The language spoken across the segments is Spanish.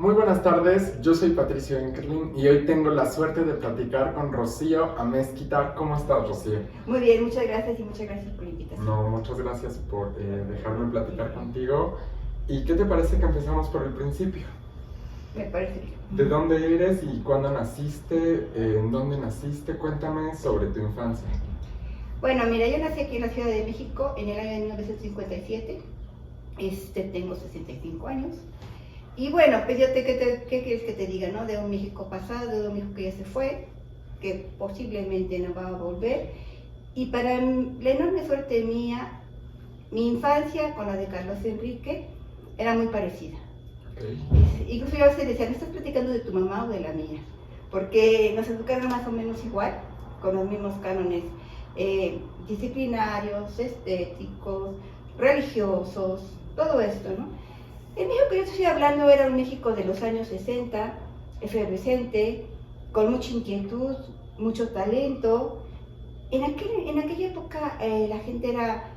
Muy buenas tardes, yo soy Patricio Enkerlin y hoy tengo la suerte de platicar con Rocío Amezquita. ¿Cómo estás, Rocío? Muy bien, muchas gracias y muchas gracias por la invitación. No, muchas gracias por dejarme platicar contigo. ¿Y qué te parece que empezamos por el principio? Me parece bien. ¿De dónde eres y cuándo naciste? ¿En dónde naciste? Cuéntame sobre tu infancia. Bueno, mira, yo nací aquí en la Ciudad de México en el año de 1957. Tengo 65 años. Y bueno, pues ¿qué quieres que te diga, no? De un México pasado, de un México que ya se fue, que posiblemente no va a volver. Y para la enorme suerte mía, mi infancia con la de Carlos Enrique era muy parecida. Okay. Incluso yo a veces decía, ¿me estás platicando de tu mamá o de la mía? Porque nos educaron más o menos igual, con los mismos cánones disciplinarios, estéticos, religiosos, todo esto, ¿no? El México que yo estoy hablando era un México de los años 60, efervescente, con mucha inquietud, mucho talento. En aquella época la gente era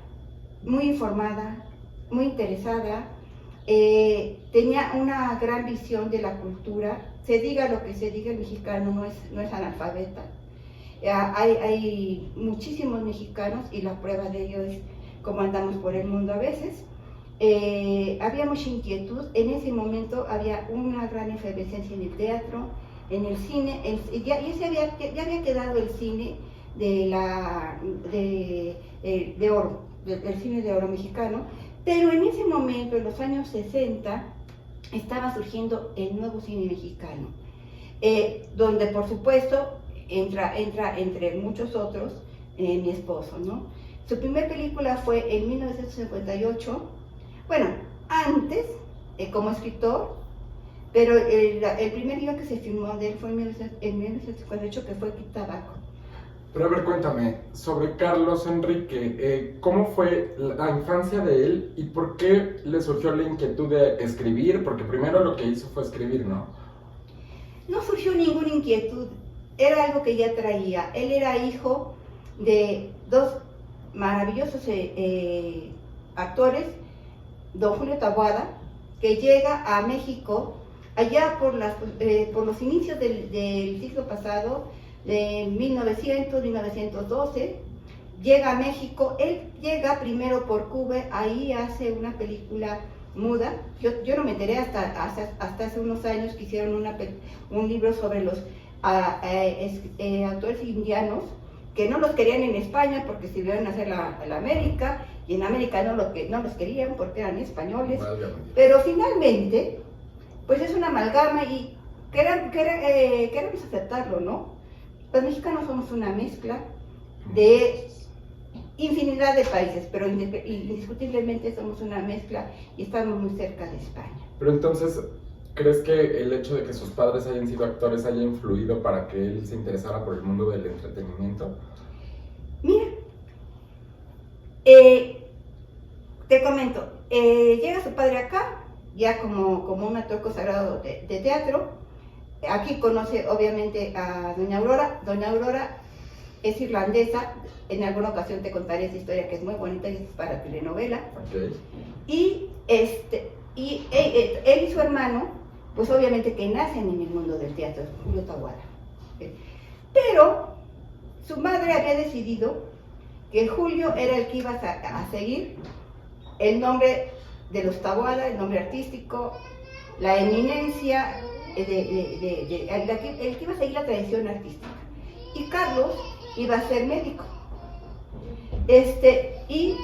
muy informada, muy interesada, tenía una gran visión de la cultura. Se diga lo que se diga, el mexicano no es analfabeta. Hay muchísimos mexicanos y la prueba de ello es cómo andamos por el mundo a veces. Había mucha inquietud. En ese momento había una gran efervescencia en el teatro, en el cine, ya había quedado el cine de oro, del cine de oro mexicano, pero en ese momento, en los años 60, estaba surgiendo el nuevo cine mexicano, donde por supuesto entra entre muchos otros mi esposo, ¿no? Su primera película fue en 1958, bueno, antes como escritor, pero el primer guion que se filmó de él fue en 1958, que fue Kid Tabaco. Pero a ver, cuéntame, sobre Carlos Enrique, ¿cómo fue la infancia de él y por qué le surgió la inquietud de escribir? Porque primero lo que hizo fue escribir, ¿no? No surgió ninguna inquietud, era algo que ya traía. Él era hijo de dos maravillosos actores, don Julio Taboada, que llega a México allá por los inicios del siglo pasado, de 1912, llega a México. Él llega primero por Cuba, ahí hace una película muda. Yo no me enteré hasta hace unos años que hicieron un libro sobre los actores indianos, que no los querían en España porque se iban a hacer la América, y en América no los querían porque eran españoles. Pero finalmente, pues es una amalgama y queremos aceptarlo, ¿no? Los mexicanos somos una mezcla de infinidad de países, pero indiscutiblemente somos una mezcla y estamos muy cerca de España. Pero entonces, ¿crees que el hecho de que sus padres hayan sido actores haya influido para que él se interesara por el mundo del entretenimiento? Mira, te comento, llega su padre acá, ya como un actor consagrado de teatro. Aquí conoce obviamente a Doña Aurora. Doña Aurora es irlandesa. En alguna ocasión te contaré esa historia que es muy bonita y es para telenovela. Okay. Y él y su hermano, pues obviamente que nacen en el mundo del teatro, Julio Taboada. Pero su madre había decidido que Julio era el que iba a seguir el nombre de los Taboada, el nombre artístico, la eminencia, el que iba a seguir la tradición artística. Y Carlos iba a ser médico. Y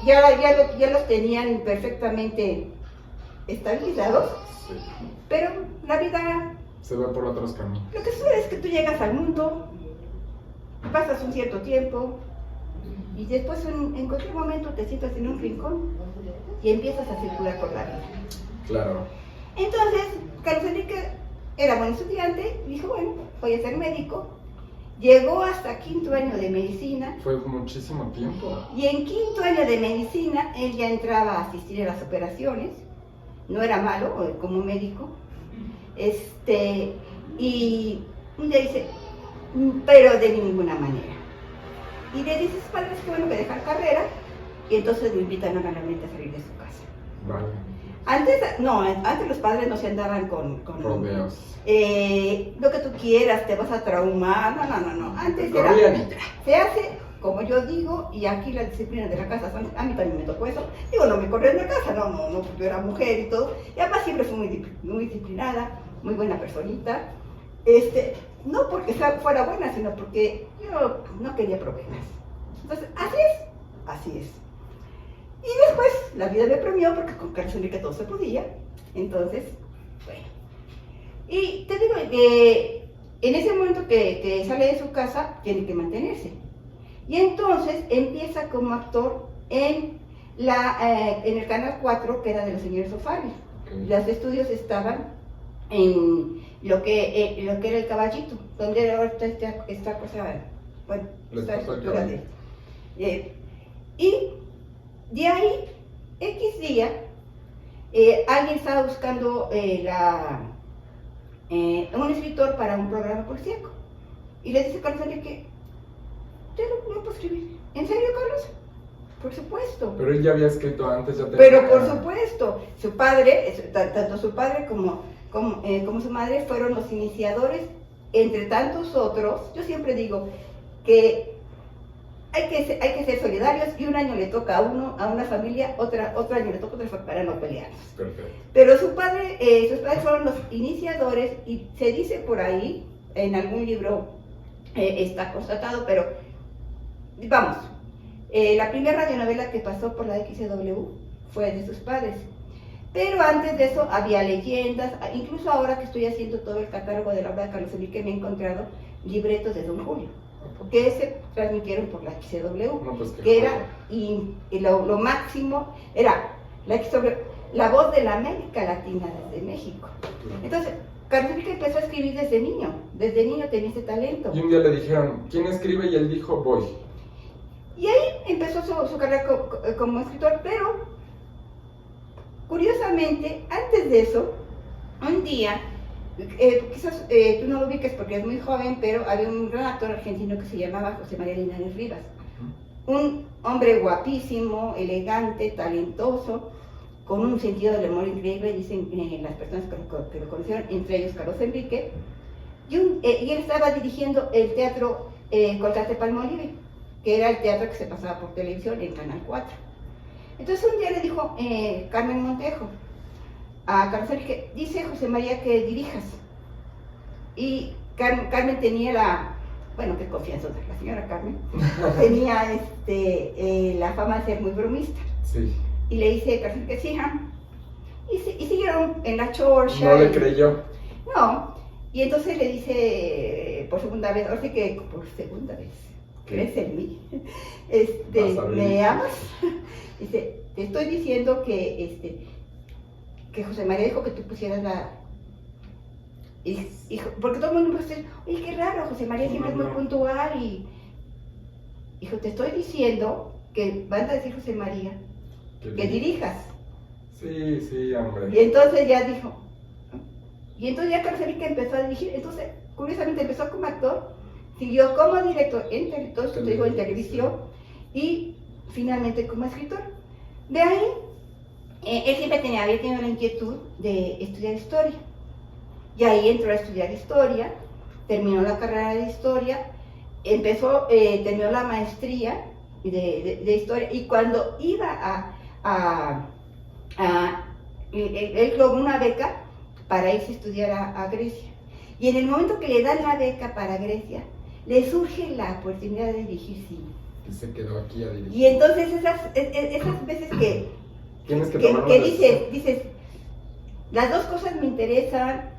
ya los tenían perfectamente estabilizados, Sí. pero la vida Se va por otros caminos. lo que sucede es que tú llegas al mundo, pasas un cierto tiempo y después en cualquier momento te sientas en un rincón y empiezas a circular por la vida. Claro. Entonces, Carlos Enrique era buen estudiante y dijo, bueno, voy a ser médico. Llegó hasta quinto año de medicina. Fue muchísimo tiempo. Y en quinto año de medicina él ya entraba a asistir a las operaciones. No era malo como médico. Y un día dice, pero de ninguna manera. Y le dice a sus padres que bueno, que dejar carrera, y entonces lo invitan nuevamente a salir de su casa. Vale. Antes los padres no se andaban con Rodeos. Lo que tú quieras, te vas a traumar. No. Antes era, Corrían. se hace como yo digo, y aquí la disciplina de la casa, a mí también me tocó eso. Digo, no me corrí en la casa, no, yo era mujer y todo. Y además siempre fui muy disciplinada, muy buena personita. No porque fuera buena, sino porque yo no quería problemas. Entonces, así es. Y después la vida me premió porque con Carlos Enrique todo se podía. Entonces, bueno. Y te digo que en ese momento que sale de su casa, tiene que mantenerse. Y entonces empieza como actor en el Canal 4, que era de los señores O'Farrill. Okay. Los estudios estaban en lo que era el Caballito, donde ahora está esta cosa, bueno, esta estructura de... y de ahí, X día, alguien estaba buscando un escritor para un programa policíaco. Y le dice Carlos Enrique, yo no puedo escribir. ¿En serio, Carlos? Por supuesto. Pero él ya había escrito antes, ya tenía... Pero por supuesto, su padre, tanto su padre como su madre fueron los iniciadores, entre tantos otros. Yo siempre digo que hay que ser solidarios, y un año le toca a una familia, otro año le toca a otra para no pelearnos. Perfecto. Pero sus padres fueron los iniciadores, y se dice por ahí, en algún libro está constatado, pero vamos, la primera radionovela que pasó por la XCW fue de sus padres. Pero antes de eso había leyendas, incluso ahora que estoy haciendo todo el catálogo de la obra de Carlos Enrique, me he encontrado libretos de Don Julio, que se transmitieron por la XCW, No, pues, que era, y lo máximo, era la XCW, la voz de la América Latina desde México. Entonces, Carlos Enrique empezó a escribir desde niño tenía ese talento. Y un día le dijeron, ¿quién escribe? Y él dijo, voy. Y ahí empezó su carrera como escritor, pero curiosamente, antes de eso, un día, quizás tú no lo ubiques porque es muy joven, pero había un gran actor argentino que se llamaba José María Linares Rivas. Un hombre guapísimo, elegante, talentoso, con un sentido del humor increíble, dicen las personas que lo conocieron, entre ellos Carlos Enrique. Y él estaba dirigiendo el teatro Colgate Palmolive, que era el teatro que se pasaba por televisión en Canal 4. Entonces un día le dijo Carmen Montejo a Carlos Enrique, dice José María que dirijas. Y Carmen tenía bueno, qué confianza la señora Carmen, tenía la fama de ser muy bromista. Sí. Y le dice Carlos Enrique, sí, y siguieron en la chorcha. No le creyó. No, y entonces le dice por segunda vez, ahora sí que por segunda vez, ¿crees en mí? ¿Me amas? Dice, te estoy diciendo que José María dijo que tú pusieras porque todo el mundo me dice, oye, qué raro, José María siempre es muy puntual, y dijo, te estoy diciendo que van a decir José María que dirijas. Sí, hombre. Y entonces ya dijo, y entonces ya Carlos Enrique empezó a dirigir. Entonces, curiosamente, empezó como actor, siguió como director en televisión, y finalmente como escritor. De ahí, él siempre había tenido la inquietud de estudiar historia, y ahí entró a estudiar historia, terminó la carrera de historia, terminó la maestría de historia, y cuando iba él logró una beca para irse a estudiar a Grecia. Y en el momento que le dan la beca para Grecia, le surge la oportunidad de dirigir cine. Y se quedó aquí a dirigir. Y entonces esas veces que dices, las dos cosas me interesan,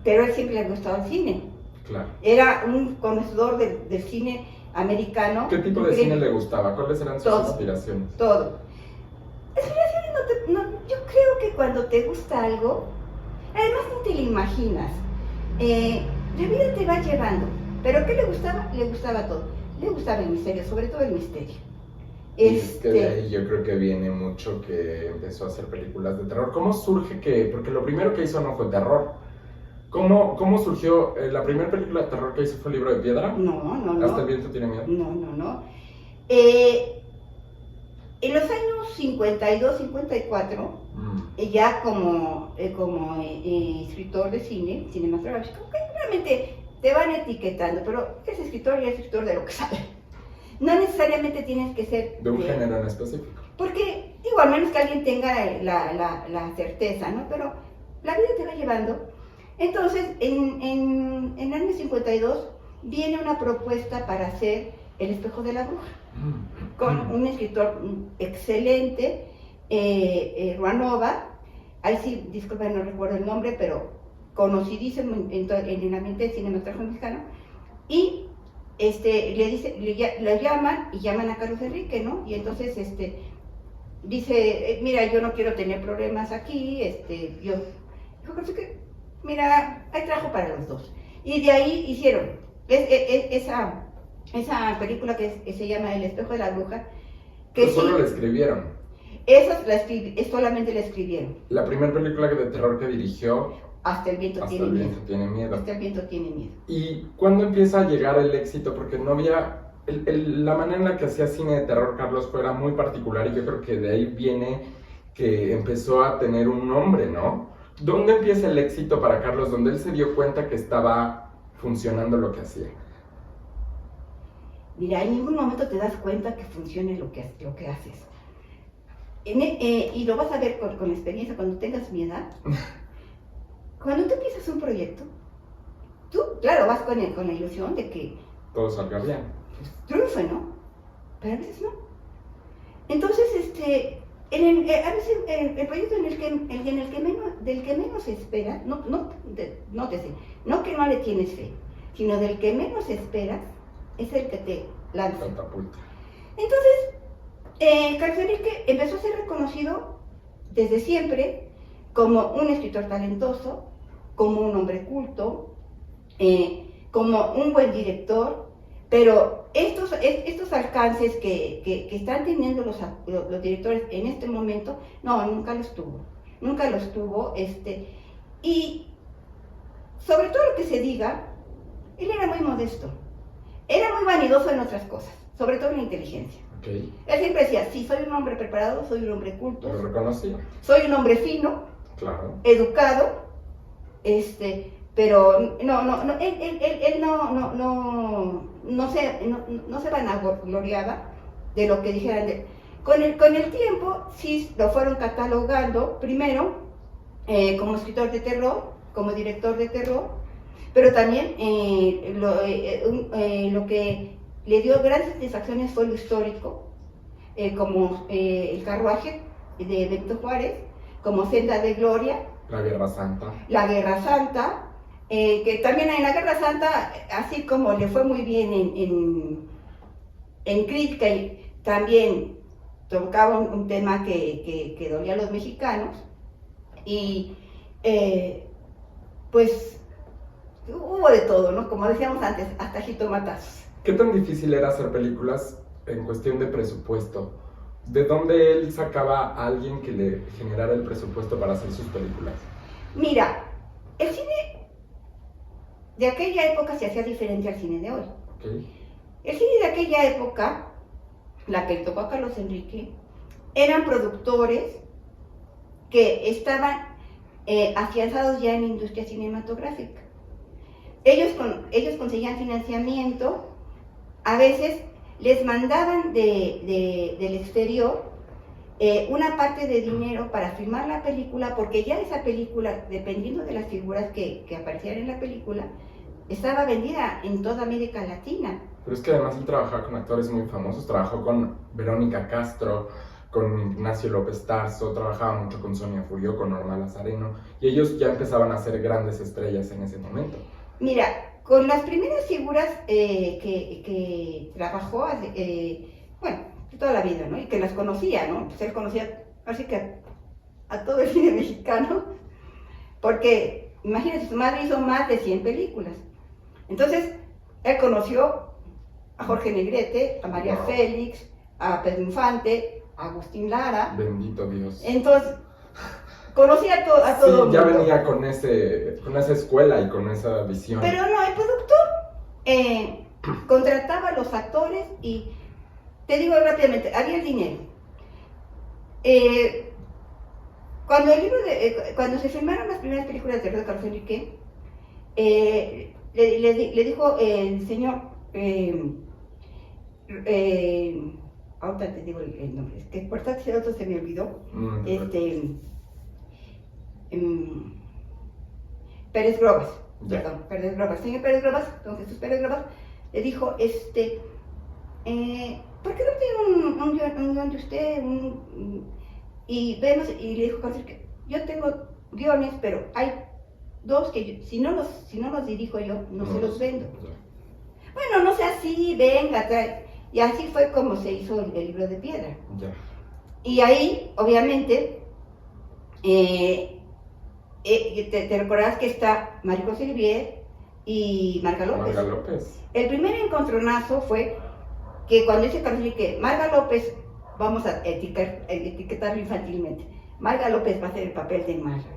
pero a él siempre le ha gustado el cine. Claro. Era un conocedor del cine americano. ¿Qué tipo de cine le gustaba? ¿Cuáles eran sus inspiraciones? Todo. Yo creo que cuando te gusta algo, además no te lo imaginas, la vida te va llevando. ¿Pero qué le gustaba? Le gustaba todo. Le gustaba el misterio, sobre todo el misterio. Y es que de ahí yo creo que viene mucho que empezó a hacer películas de terror. ¿Cómo surge porque lo primero que hizo no fue terror? ¿Cómo surgió? ¿La primera película de terror que hizo fue El Libro de Piedra? No. ¿Hasta el viento tiene miedo? No. En los años 52, 54, ya como escritor de cine, cinematográfico, que realmente te van etiquetando, pero es escritor y es escritor de lo que sabe. No necesariamente tienes que ser... De un género en específico. Porque, digo, al menos que alguien tenga la certeza, ¿no? Pero la vida te va llevando. Entonces, en el año 52 viene una propuesta para hacer El espejo de la bruja, con un escritor excelente, Ruanova, ahí sí, disculpa, no recuerdo el nombre, pero conocidísimo en el ambiente cinematográfico mexicano, y le llaman y llaman a Carlos Enrique, ¿no? Y entonces dice, mira, yo no quiero tener problemas aquí, yo creo que, mira, hay trabajo para los dos. Y de ahí hicieron esa película que se llama El espejo de la bruja, que pues solo la escribieron. Solamente la escribieron. La primera película de terror que dirigió... Hasta el viento tiene miedo. Hasta el viento tiene miedo. ¿Y cuándo empieza a llegar el éxito? Porque no había... la manera en la que hacía cine de terror Carlos era muy particular y yo creo que de ahí viene que empezó a tener un nombre, ¿no? ¿Dónde empieza el éxito para Carlos? ¿Dónde él se dio cuenta que estaba funcionando lo que hacía? Mira, en ningún momento te das cuenta que funcione lo que haces. Y lo vas a ver con experiencia cuando tengas mi edad. Cuando tú empiezas un proyecto, tú, claro, vas con la ilusión de que todo salga bien. Triunfe, ¿no? Pero a veces no. Entonces, a veces el proyecto del que menos esperas, no que no le tienes fe, sino del que menos esperas, es el que te lanza. Catapulta. Entonces, Carlos Enrique empezó a ser reconocido desde siempre como un escritor talentoso, como un hombre culto, como un buen director, pero estos alcances que están teniendo los directores en este momento, no, nunca los tuvo, y sobre todo lo que se diga, él era muy modesto, era muy vanidoso en otras cosas, sobre todo en la inteligencia. Okay. Él siempre decía, sí, soy un hombre preparado, soy un hombre culto, lo reconocía. Soy un hombre fino, claro, educado, pero él no se vanagloriaba de lo que dijeran de él. Con el tiempo sí lo fueron catalogando, primero como escritor de terror, como director de terror, pero también lo que le dio grandes satisfacciones fue lo histórico, como El carruaje de Benito Juárez, como Senda de Gloria, La Guerra Santa, que también en la Guerra Santa, así como le fue muy bien en crítica, y también tocaba un tema que dolía a los mexicanos, y pues hubo de todo, ¿no? Como decíamos antes, hasta jitomatazos. ¿Qué tan difícil era hacer películas en cuestión de presupuesto? ¿De dónde él sacaba a alguien que le generara el presupuesto para hacer sus películas? Mira, el cine de aquella época se hacía diferente al cine de hoy. Okay. El cine de aquella época, la que tocó a Carlos Enrique, eran productores que estaban afianzados ya en la industria cinematográfica. Ellos conseguían financiamiento, a veces les mandaban del exterior una parte de dinero para filmar la película, porque ya esa película, dependiendo de las figuras que aparecieran en la película, estaba vendida en toda América Latina. Pero es que además él trabajaba con actores muy famosos, trabajó con Verónica Castro, con Ignacio López Tarso, trabajaba mucho con Sonia Furió, con Norma Lazareno, y ellos ya empezaban a ser grandes estrellas en ese momento. Mira, con las primeras figuras que trabajó, toda la vida, ¿no? Y que las conocía, ¿no? Pues él conocía, así que a todo el cine mexicano, porque, imagínense, su madre hizo más de 100 películas. Entonces, él conoció a Jorge Negrete, a María Félix, a Pedro Infante, a Agustín Lara. Bendito Dios. Entonces, conocía a todo el mundo. Ya venía con esa escuela y con esa visión. Pero no, el productor contrataba a los actores y, te digo rápidamente, había el dinero. cuando se filmaron las primeras películas de terror de Carlos Enrique, le dijo el señor, ahorita te digo el nombre, es que por tanto otro se me olvidó, Pérez Grobas, perdón, Pérez Grobas, señor Pérez Grobas, don Jesús Pérez Grobas, le dijo, ¿por qué no tiene un guión de usted? Y le dijo, que yo tengo guiones, pero hay dos que si no los dirijo yo, no se los vendo. Bueno, no sea así, venga, trae. Y así fue como se hizo el libro de piedra. Y ahí, obviamente, te recordarás que está Marie-José Olivier y Marga López. El primer encontronazo fue que cuando dice Carlos Enrique, Marga López, vamos a etiquetarlo infantilmente, Marga López va a hacer el papel de Marga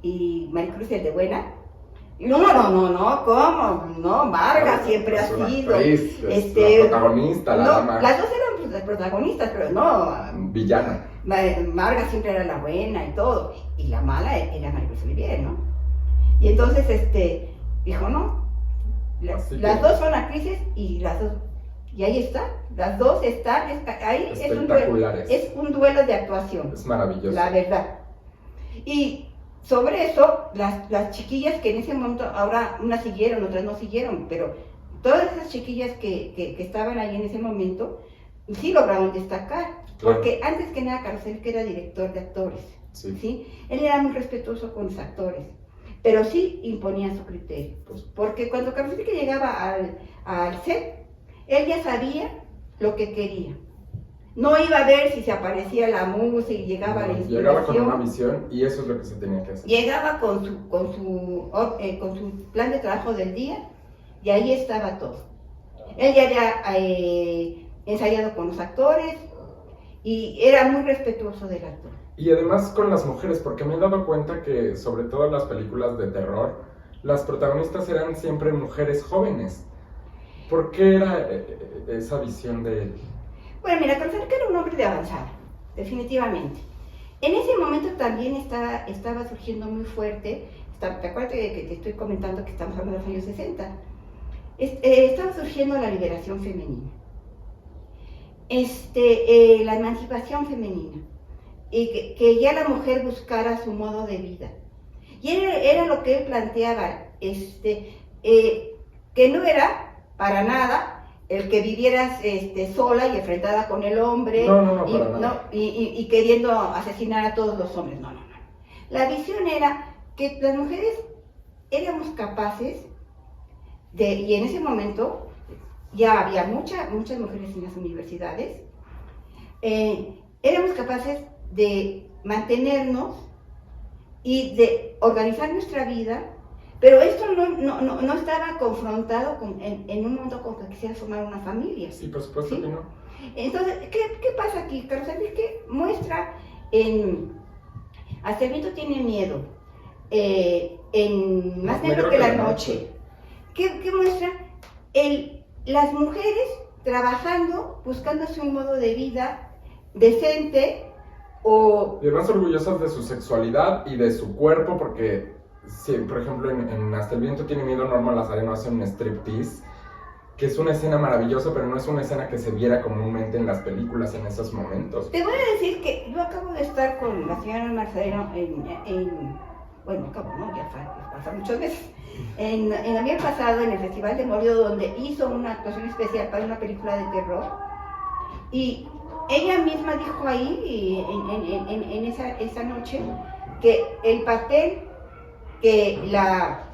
y Maricruz el de buena. No, ¿cómo? No, Marga siempre ha sido actriz, la protagonista, la dama. Las dos eran las protagonistas, pero no. Villana. Marga siempre era la buena y todo, y la mala era Marie-José Olivier, ¿no? Y entonces dijo, no, las dos son actrices y las dos, y ahí está, las dos están, ahí es un duelo de actuación. Es maravilloso. La verdad. Y sobre eso, las chiquillas que en ese momento, ahora unas siguieron, otras no siguieron, pero todas esas chiquillas que estaban ahí en ese momento, sí lograron destacar. Claro. Porque antes que nada, Carlos Enrique era director de actores, ¿sí? Él era muy respetuoso con los actores, pero sí imponía su criterio. Porque cuando Carlos Enrique llegaba al set, él ya sabía lo que quería. No iba a ver si se aparecía la música y llegaba la inspiración. Llegaba con una visión y eso es lo que se tenía que hacer. Llegaba con su plan de trabajo del día y ahí estaba todo. Él ya había ensayado con los actores y era muy respetuoso del actor. Y además con las mujeres, porque me he dado cuenta que sobre todo en las películas de terror, las protagonistas eran siempre mujeres jóvenes. ¿Por qué era esa visión de él? Bueno, mira, Carlos Enrique era un hombre de avanzada, definitivamente. En ese momento también estaba surgiendo muy fuerte, ¿te acuerdas que te estoy comentando que estamos hablando de los años 60? Estaba surgiendo la liberación femenina, la emancipación femenina, y que ya la mujer buscara su modo de vida. Y era lo que él planteaba, que no era para nada el que vivieras sola y enfrentada con el hombre y queriendo asesinar a todos los hombres. No. La visión era que las mujeres éramos capaces y en ese momento ya había muchas mujeres en las universidades, éramos capaces de mantenernos y de organizar nuestra vida. Pero esto no estaba confrontado en un mundo con que quisiera formar una familia. Sí, por supuesto, ¿sí? Que no. Entonces, ¿qué pasa aquí? Carlos Enrique muestra Hasta el viento tiene miedo, en Más negro que la noche. ¿Qué muestra? Las mujeres trabajando, buscándose un modo de vida decente o... Y además orgullosas de su sexualidad y de su cuerpo, porque... Sí, por ejemplo, en Hasta el viento tiene miedo, Norma Lazareno hace un striptease, que es una escena maravillosa, pero no es una escena que se viera comúnmente en las películas en esos momentos. Te voy a decir que yo acabo de estar con la señora Lazareno bueno, acabo, ¿no? Ya pasaron muchas veces. En el año pasado, en el Festival de Morio, donde hizo una actuación especial para una película de terror, y ella misma dijo ahí, en esa noche, que el papel que la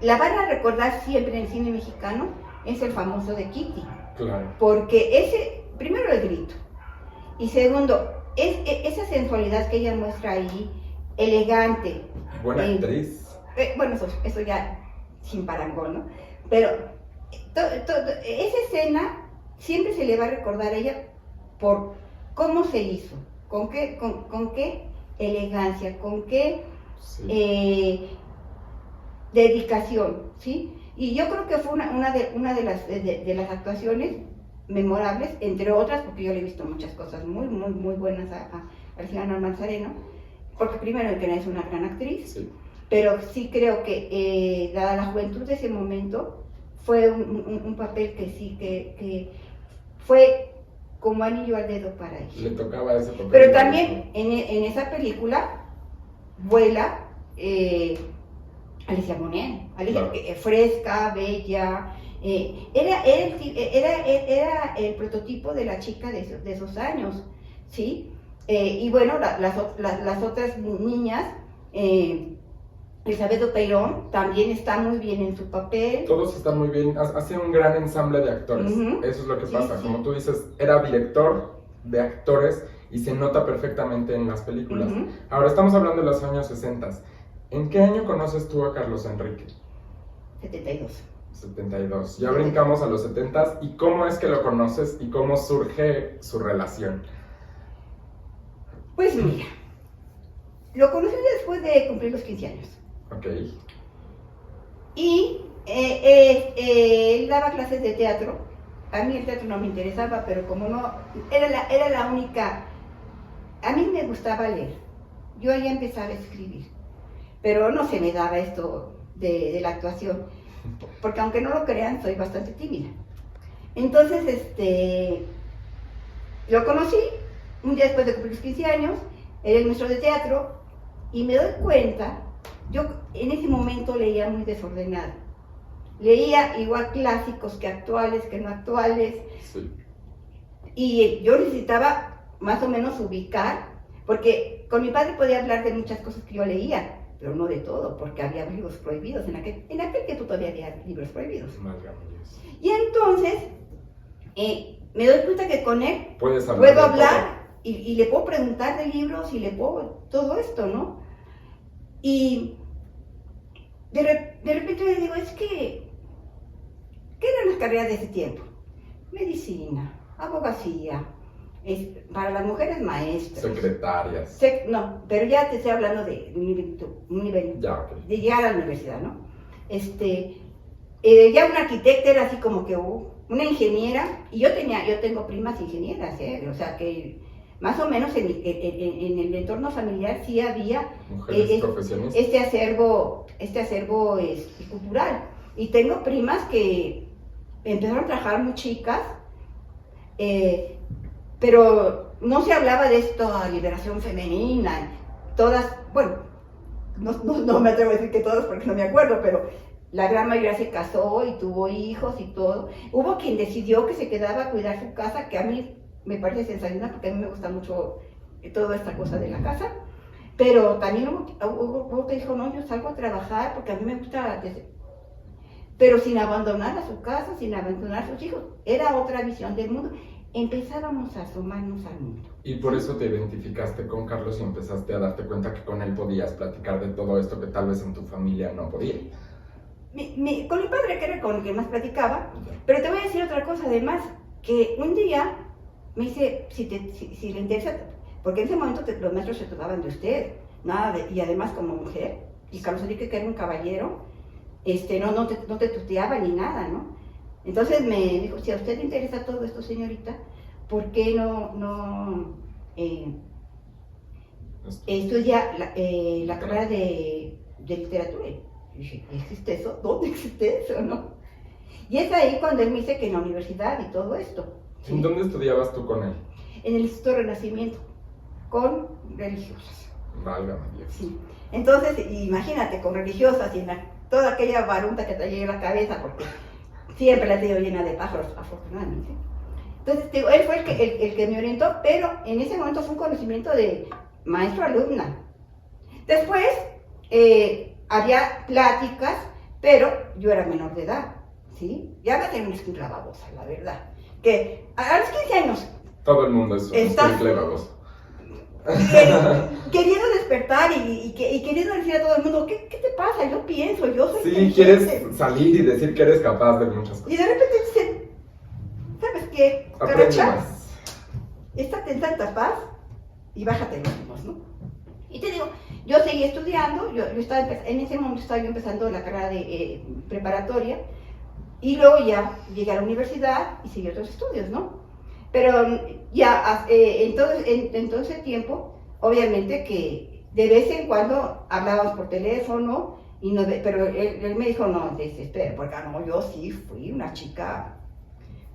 van a recordar siempre en el cine mexicano es el famoso de Kitty. Claro. Porque primero el grito, y segundo, esa sensualidad que ella muestra ahí, elegante. Buena actriz. Bueno, eso ya sin parangón, ¿no? Pero esa escena siempre se le va a recordar a ella por cómo se hizo, con qué elegancia, con qué dedicación, ¿sí? Y yo creo que fue una de las actuaciones memorables, entre otras, porque yo le he visto muchas cosas muy, muy, muy buenas a la señora Norma Alzareno, porque primero que es una gran actriz, Sí. pero sí creo que dada la juventud de ese momento, fue un papel que sí, que fue como anillo al dedo para ella. Le tocaba ese papel. Pero también en esa película vuela Alicia Monet, Claro. Fresca, bella, era el prototipo de la chica de esos años, ¿sí? Y bueno, las otras niñas, Elizabeth Oteirón también está muy bien en su papel. Todos están muy bien, hace un gran ensamble de actores. Ujú. Eso es lo que Sí, pasa. sí. Como tú dices, era director de actores y se nota perfectamente en las películas. Ujú. Ahora estamos hablando de los años 60. ¿En qué año conoces tú a Carlos Enrique? 72. 72. Ya brincamos a los 70. ¿Y cómo es que lo conoces y cómo surge su relación? Pues mira, lo conocí después de cumplir los 15 años. Ok. Y él daba clases de teatro. A mí el teatro no me interesaba, pero como no, era la única. A mí me gustaba leer. Yo ya empezaba a escribir, pero no se me daba esto de la actuación, porque aunque no lo crean, soy bastante tímida. Entonces, lo conocí un día después de cumplir los 15 años, era el maestro de teatro, y me doy cuenta, yo en ese momento leía muy desordenado. Leía igual clásicos que actuales, que no actuales, Sí. y yo necesitaba más o menos ubicar, porque con mi padre podía hablar de muchas cosas que yo leía, pero no de todo, porque había libros prohibidos, en aquel tiempo todavía había libros prohibidos. Válgame Dios. Y entonces, me doy cuenta que con él Puedes hablar. puedo de hablar y le puedo preguntar de libros y le puedo todo esto, ¿no? Y de repente le digo, ¿qué eran las carreras de ese tiempo? Medicina, abogacía, para las mujeres todo. maestras. Secretarias. No, pero ya te estoy hablando de un nivel Ya, ok. de llegar a la universidad, ¿no? Ya una arquitecta era así como que una ingeniera, y yo tengo primas ingenieras, o sea que más o menos en el entorno familiar sí había Mujeres profesionistas. este acervo cultural. Y tengo primas que empezaron a trabajar muy chicas, pero no se hablaba de esto a liberación femenina. Todas, bueno, no me atrevo a decir que todas porque no me acuerdo, pero la gran mayoría se casó y tuvo hijos y todo. Hubo quien decidió que se quedaba a cuidar su casa, que a mí me parece sensacional porque a mí me gusta mucho toda esta cosa de la casa. Pero también hubo que dijo, no, yo salgo a trabajar porque a mí me gusta, pero sin abandonar a su casa, sin abandonar a sus hijos. Era otra visión del mundo. Empezábamos a asomarnos al mundo. Y por eso te identificaste con Carlos y empezaste a darte cuenta que con él podías platicar de todo esto que tal vez en tu familia no podía. Con mi padre, que era con el que más platicaba, pero te voy a decir otra cosa además, que un día me dice, si le interesa, porque en ese momento los maestros se trataban de usted, y además como mujer, y Carlos Enrique, que era un caballero, no te tuteaba ni nada, ¿no? Entonces me dijo, si a usted le interesa todo esto, señorita, ¿por qué no estudia la carrera de literatura? Y dije, ¿existe eso? ¿Dónde existe eso, no? Y es ahí cuando él me dice que en la universidad y todo esto. ¿Sí? ¿En dónde estudiabas tú con él? En el Instituto de Renacimiento, con religiosas. Válgame Dios. Sí. Entonces, imagínate, con religiosas y toda aquella barunta que traía en la cabeza, porque siempre la he tenido llena de pájaros, afortunadamente. Entonces, digo, él fue el que me orientó, pero en ese momento fue un conocimiento de maestro-alumna. Después, había pláticas, pero yo era menor de edad, ¿sí? Ya me tenía una escuela babosa, la verdad. Que a los 15 años... Todo el mundo es un escuincle baboso. Queriendo despertar y queriendo decir a todo el mundo, ¿qué te pasa? Yo pienso, yo soy Sí, quieres salir y decir que eres capaz de muchas cosas. Y de repente dicen, ¿sabes qué? Aprende Caracha, más. estate en tanta paz y bájate los humos, ¿no? Y te digo, yo seguí estudiando, yo estaba en ese momento estaba yo empezando la carrera de preparatoria, Y luego ya llegué a la universidad y seguí otros estudios, ¿no? Pero ya en todo ese tiempo, obviamente que de vez en cuando hablábamos por teléfono, pero él me dijo, no, desespera, porque no, yo sí fui una chica...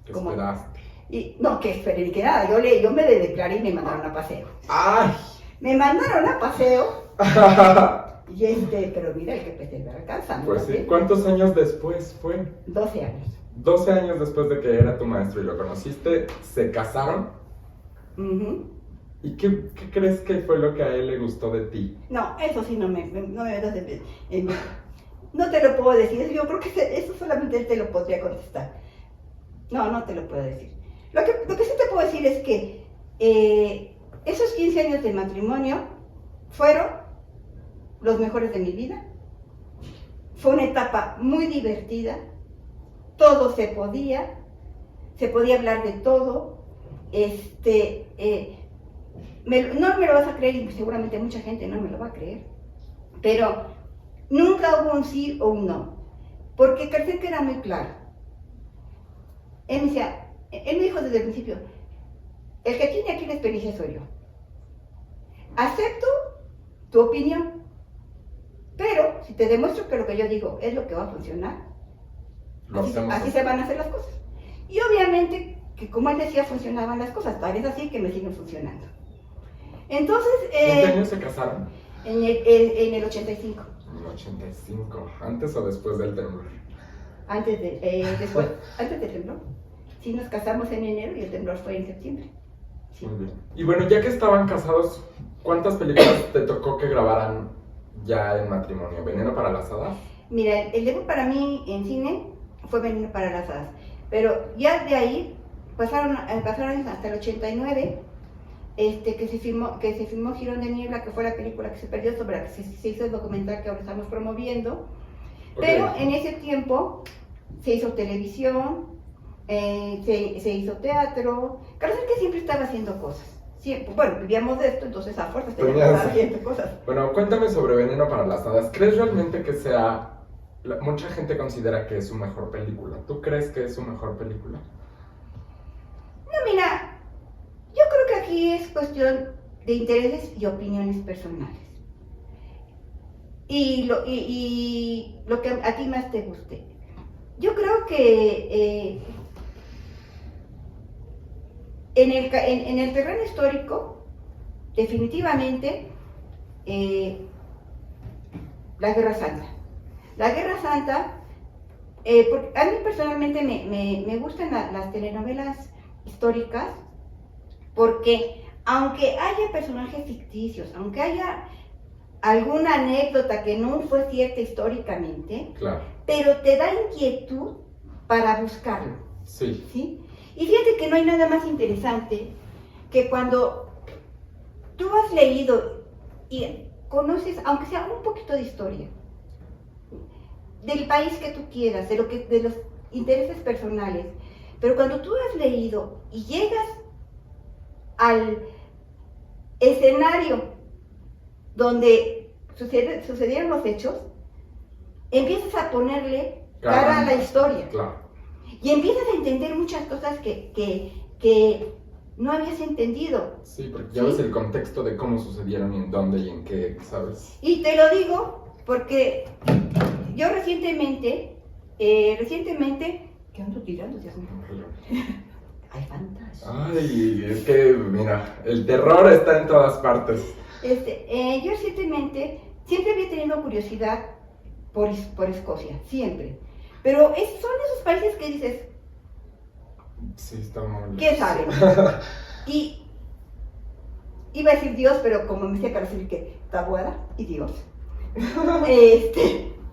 ¿Qué como, esperaste? y, no, que esperé, ni que nada, yo me declaré y me mandaron a paseo. ¡Ay! Me mandaron a paseo, pero mira, el que pese alcanza, ¿no? Pues sí, ¿cuántos años después fue? 12 años. 12 años después de que era tu maestro y lo conociste, ¿se casaron? Uh-huh. ¿Y qué crees que fue lo que a él le gustó de ti? No, eso sí no me no te lo puedo decir, yo creo que eso solamente él te lo podría contestar. No te lo puedo decir. Lo que sí te puedo decir es que esos 15 años de matrimonio fueron los mejores de mi vida. Fue una etapa muy divertida, todo se podía hablar de todo. No me lo vas a creer y seguramente mucha gente no me lo va a creer, pero nunca hubo un sí o un no, porque creo que era muy claro. Él me dijo desde el principio, el que tiene aquí la experiencia soy yo. Acepto tu opinión, pero si te demuestro que lo que yo digo es lo que va a funcionar, así se van a hacer las cosas. Y obviamente que como él decía funcionaban las cosas, parece así que me siguen funcionando. Antes, ¿En qué año se casaron? En el 85. En el 85, ¿antes o después del temblor? Antes del temblor. Sí, nos casamos en enero y el temblor fue en septiembre. Sí. Muy bien. Y bueno, ya que estaban casados, ¿cuántas películas te tocó que grabaran ya en matrimonio? ¿Veneno para las hadas? Mira, el debut para mí en cine fue Veneno para las hadas, pero ya de ahí pasaron hasta el 89, que se filmó Jirón de Niebla, que fue la película que se perdió, sobre la que se hizo el documental que ahora estamos promoviendo. Okay. Pero en ese tiempo se hizo televisión, se hizo teatro. Carlos que siempre estaba haciendo cosas. Siempre. Bueno, vivíamos de esto, entonces a fuerzas teníamos que estar haciendo cosas. Bueno, cuéntame sobre Veneno para las hadas. ¿Crees realmente que sea... Mucha gente considera que es su mejor película. ¿Tú crees que es su mejor película? No, mira, yo creo que aquí es cuestión de intereses y opiniones personales. Y lo que a ti más te guste. Yo creo que en el terreno histórico, definitivamente, la Guerra Santa. La Guerra Santa, a mí personalmente me gustan las telenovelas históricas, porque aunque haya personajes ficticios, aunque haya alguna anécdota que no fue cierta históricamente, claro, pero te da inquietud para buscarlo. Sí. ¿Sí? Y fíjate que no hay nada más interesante que cuando tú has leído y conoces, aunque sea un poquito de historia, del país que tú quieras, de los intereses personales, pero cuando tú has leído y llegas al escenario donde sucedieron los hechos, empiezas a ponerle cara a la historia. Claro. Y empiezas a entender muchas cosas que no habías entendido. Sí, porque ya ves el contexto de cómo sucedieron y en dónde y en qué, ¿sabes? Y te lo digo porque yo recientemente, ¿qué ando tirando? Dios mío. Hay fantasmas. Ay, es que, mira, el terror está en todas partes. Yo recientemente siempre había tenido curiosidad por Escocia, siempre. Pero son esos países que dices, sí, está muy ¿qué saben? Y iba a decir Dios, pero como me decía Carlos, que Taboada y Dios.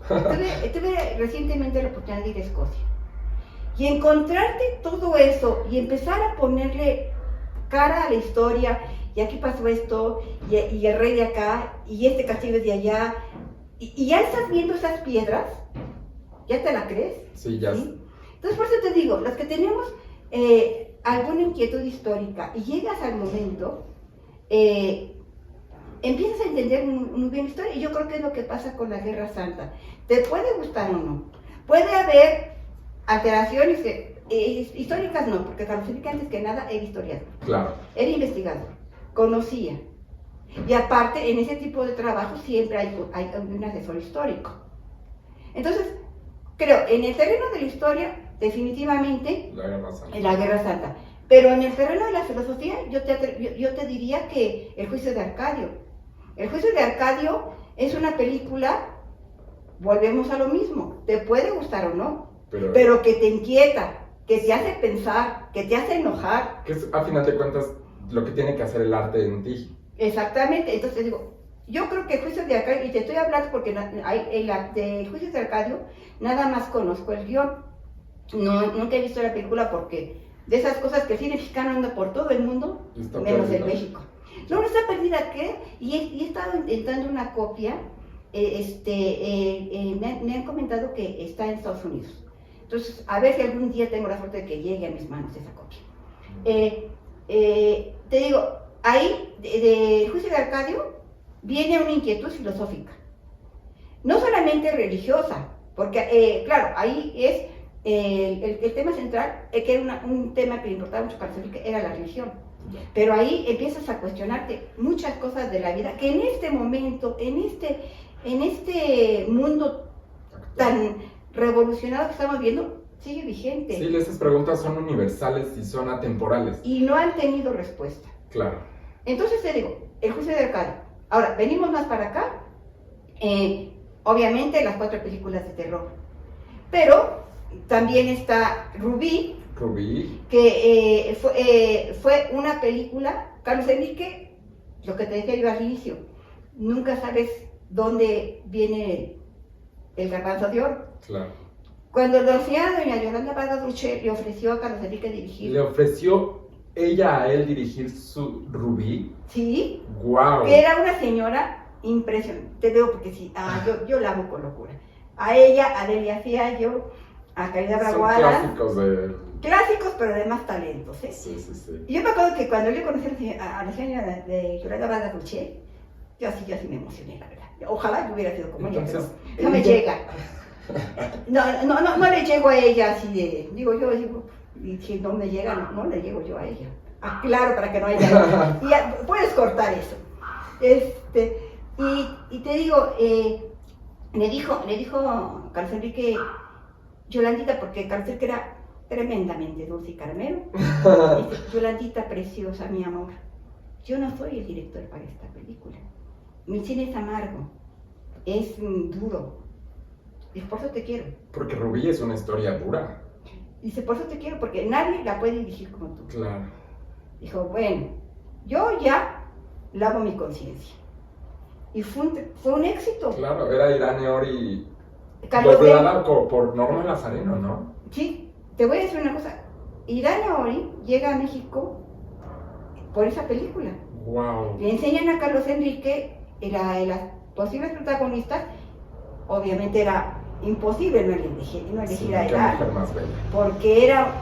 Tuve recientemente la oportunidad de ir a Escocia. Y encontrarte todo eso y empezar a ponerle cara a la historia, y aquí pasó esto, y el rey de acá, y este castillo es de allá, y ya estás viendo esas piedras, ¿ya te la crees? Sí, ya. ¿Sí? Entonces, por eso te digo, los que tenemos alguna inquietud histórica y llegas al momento, empiezas a entender muy bien la historia, y yo creo que es lo que pasa con la Guerra Santa. Te puede gustar o no. Puede haber alteraciones históricas no, porque Carlos Enrique antes que nada era historiador. Claro. Era investigador, conocía. Y aparte, en ese tipo de trabajo siempre hay un asesor histórico. Entonces, creo, en el terreno de la historia, definitivamente, la Guerra Santa. Pero en el terreno de la filosofía, yo te diría que El Juicio de Arcadio. El Juicio de Arcadio es una película, volvemos a lo mismo, te puede gustar o no, pero que te inquieta, que te hace pensar, que te hace enojar. Que es, a final de cuentas, lo que tiene que hacer el arte en ti. Exactamente, entonces digo, yo creo que El Juicio de Arcadio, y te estoy hablando porque El Juicio de Arcadio nada más conozco el guión, nunca he visto la película porque de esas cosas que el cine mexicano anda por todo el mundo, menos en México. No está perdida, ¿qué? Y he estado intentando una copia, me han comentado que está en Estados Unidos. Entonces, a ver si algún día tengo la suerte de que llegue a mis manos esa copia. Te digo, ahí, del Juicio de Arcadio, viene una inquietud filosófica. No solamente religiosa, porque, claro, ahí es el tema central, que era un tema que le importaba mucho para Carlos Enrique, era la religión. Pero ahí empiezas a cuestionarte muchas cosas de la vida que en este momento, en este mundo tan revolucionado que estamos viendo, sigue vigente. Sí, esas preguntas son universales y son atemporales. Y no han tenido respuesta. Claro. Entonces te digo, El Juicio de Arcadio. Ahora, venimos más para acá. Obviamente las 4 películas de terror. Pero también está Rubí, que fue una película, Carlos Enrique, lo que te decía yo al inicio, nunca sabes dónde viene el garbanzo de oro. Claro. Cuando la señora doña Yolanda Vargas Dulce le ofreció a Carlos Enrique dirigir. ¿Le ofreció ella a él dirigir su Rubí? Sí. ¡Wow! Que era una señora impresionante, te digo porque sí, yo la amo con locura. A ella, a Delia Fiallo, a Caridad Braguada. Clásicos, pero de más talentos, ¿eh? Sí. Y yo me acuerdo que cuando yo conocí a la señora de Yolanda Vargas Dulce, yo sí me emocioné, la verdad. Ojalá yo hubiera sido como ella, pero no me llega. No le llego a ella así de, y si no me llega, no le llego yo a ella. Claro, para que no haya. Y ya, puedes cortar eso. Y te digo, le dijo Carlos Enrique, Yolandita, porque Carlos Enrique era tremendamente dulce y caramelo. Yolandita preciosa, mi amor, yo no soy el director para esta película. Mi cine es amargo, es duro. Y por eso te quiero. Porque Rubí es una historia dura. Dice, por eso te quiero, porque nadie la puede dirigir como tú. Claro. Dijo, bueno, yo ya lavo mi conciencia. Y fue un éxito. Claro, era Irán Eori doblada por Norma Lazareno, ¿no? Sí, te voy a decir una cosa. Irán Eori llega a México por esa película. Wow. Le enseñan a Carlos Enrique las posibles protagonistas. Obviamente era imposible no elegir a Irán, porque era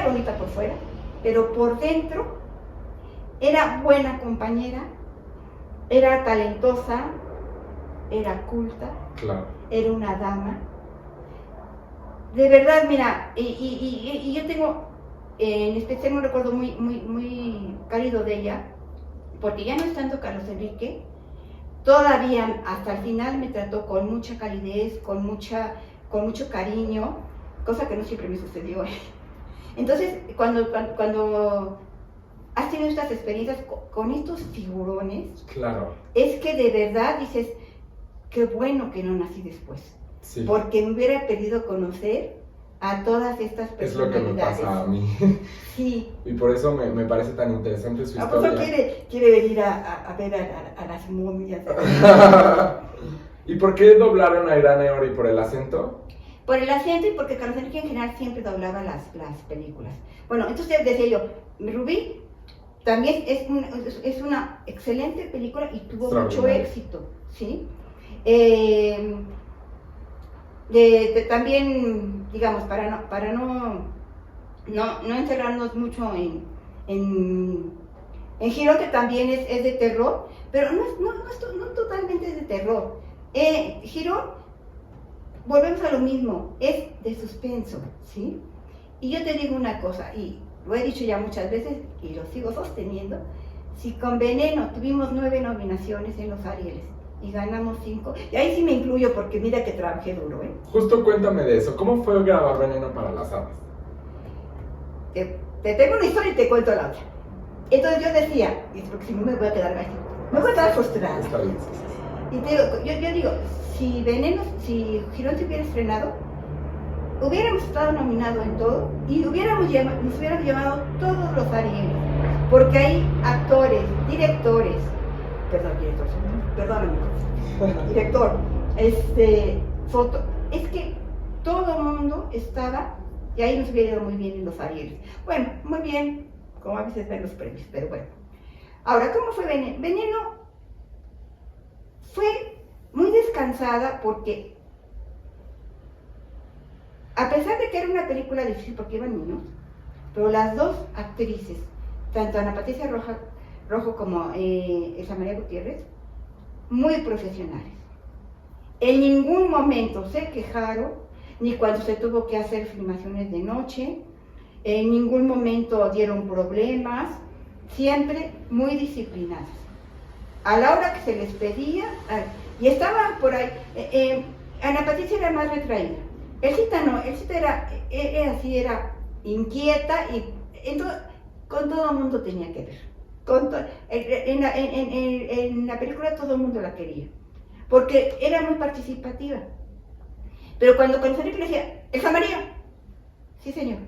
bonita por fuera, pero por dentro era buena compañera, era talentosa, era culta, claro. Era una dama. De verdad, mira, y yo tengo en especial un recuerdo muy cálido de ella, porque ya no estando Carlos Enrique, todavía hasta el final me trató con mucha calidez, con mucho cariño, cosa que no siempre me sucedió. Entonces, cuando has tenido estas experiencias con estos figurones, claro, es que de verdad dices, qué bueno que no nací después, sí. Porque me hubiera pedido conocer a todas estas personalidades. Es lo que me pasa a mí. Sí. Y por eso me parece tan interesante su historia. ¿A poco quiere venir a ver a las momias? ¿Y por qué doblaron a Irán Eori? ¿Por el acento? Por el acento y porque Carlos Enrique en general siempre doblaba las películas. Bueno, entonces decía yo, Rubí también es una excelente película y tuvo mucho éxito, ¿sí? También, digamos, para no encerrarnos mucho en Girón, que también es de terror, pero no totalmente de terror. Girón volvemos a lo mismo, es de suspenso, ¿sí? Y yo te digo una cosa, y lo he dicho ya muchas veces y lo sigo sosteniendo, si con Veneno tuvimos 9 nominaciones en los Arieles y ganamos 5, y ahí sí me incluyo porque mira que trabajé duro, ¿eh? Justo cuéntame de eso, ¿cómo fue grabar Veneno para las Artes? Te tengo una historia y te cuento la otra. Entonces yo decía, y es porque si no me voy a quedar así, me voy a quedar frustrada. Está bien, sí, sí. Y te digo, yo digo, si Veneno, si Girón se hubiera estrenado, hubiéramos estado nominados en todo y nos hubiéramos llevado todos los Arieles, porque hay actores, director, foto, es que todo el mundo estaba, y ahí nos hubiera ido muy bien en los Arieles. Bueno, muy bien, como a veces ven los premios, pero bueno. Ahora, ¿cómo fue Veneno? Veneno fue muy descansada porque, a pesar de que era una película difícil porque iban niños, pero las dos actrices, tanto Ana Patricia Rojo como Elsa María Gutiérrez, muy profesionales. En ningún momento se quejaron, ni cuando se tuvo que hacer filmaciones de noche, en ningún momento dieron problemas, siempre muy disciplinadas. A la hora que se les pedía, y estaban por ahí, Ana Patricia era más retraída, Elcita no, Elcita era así, era inquieta y entonces, con todo el mundo tenía que ver. En la película todo el mundo la quería, porque era muy participativa. Pero cuando con Felipe le decía, Elsa María, sí señor.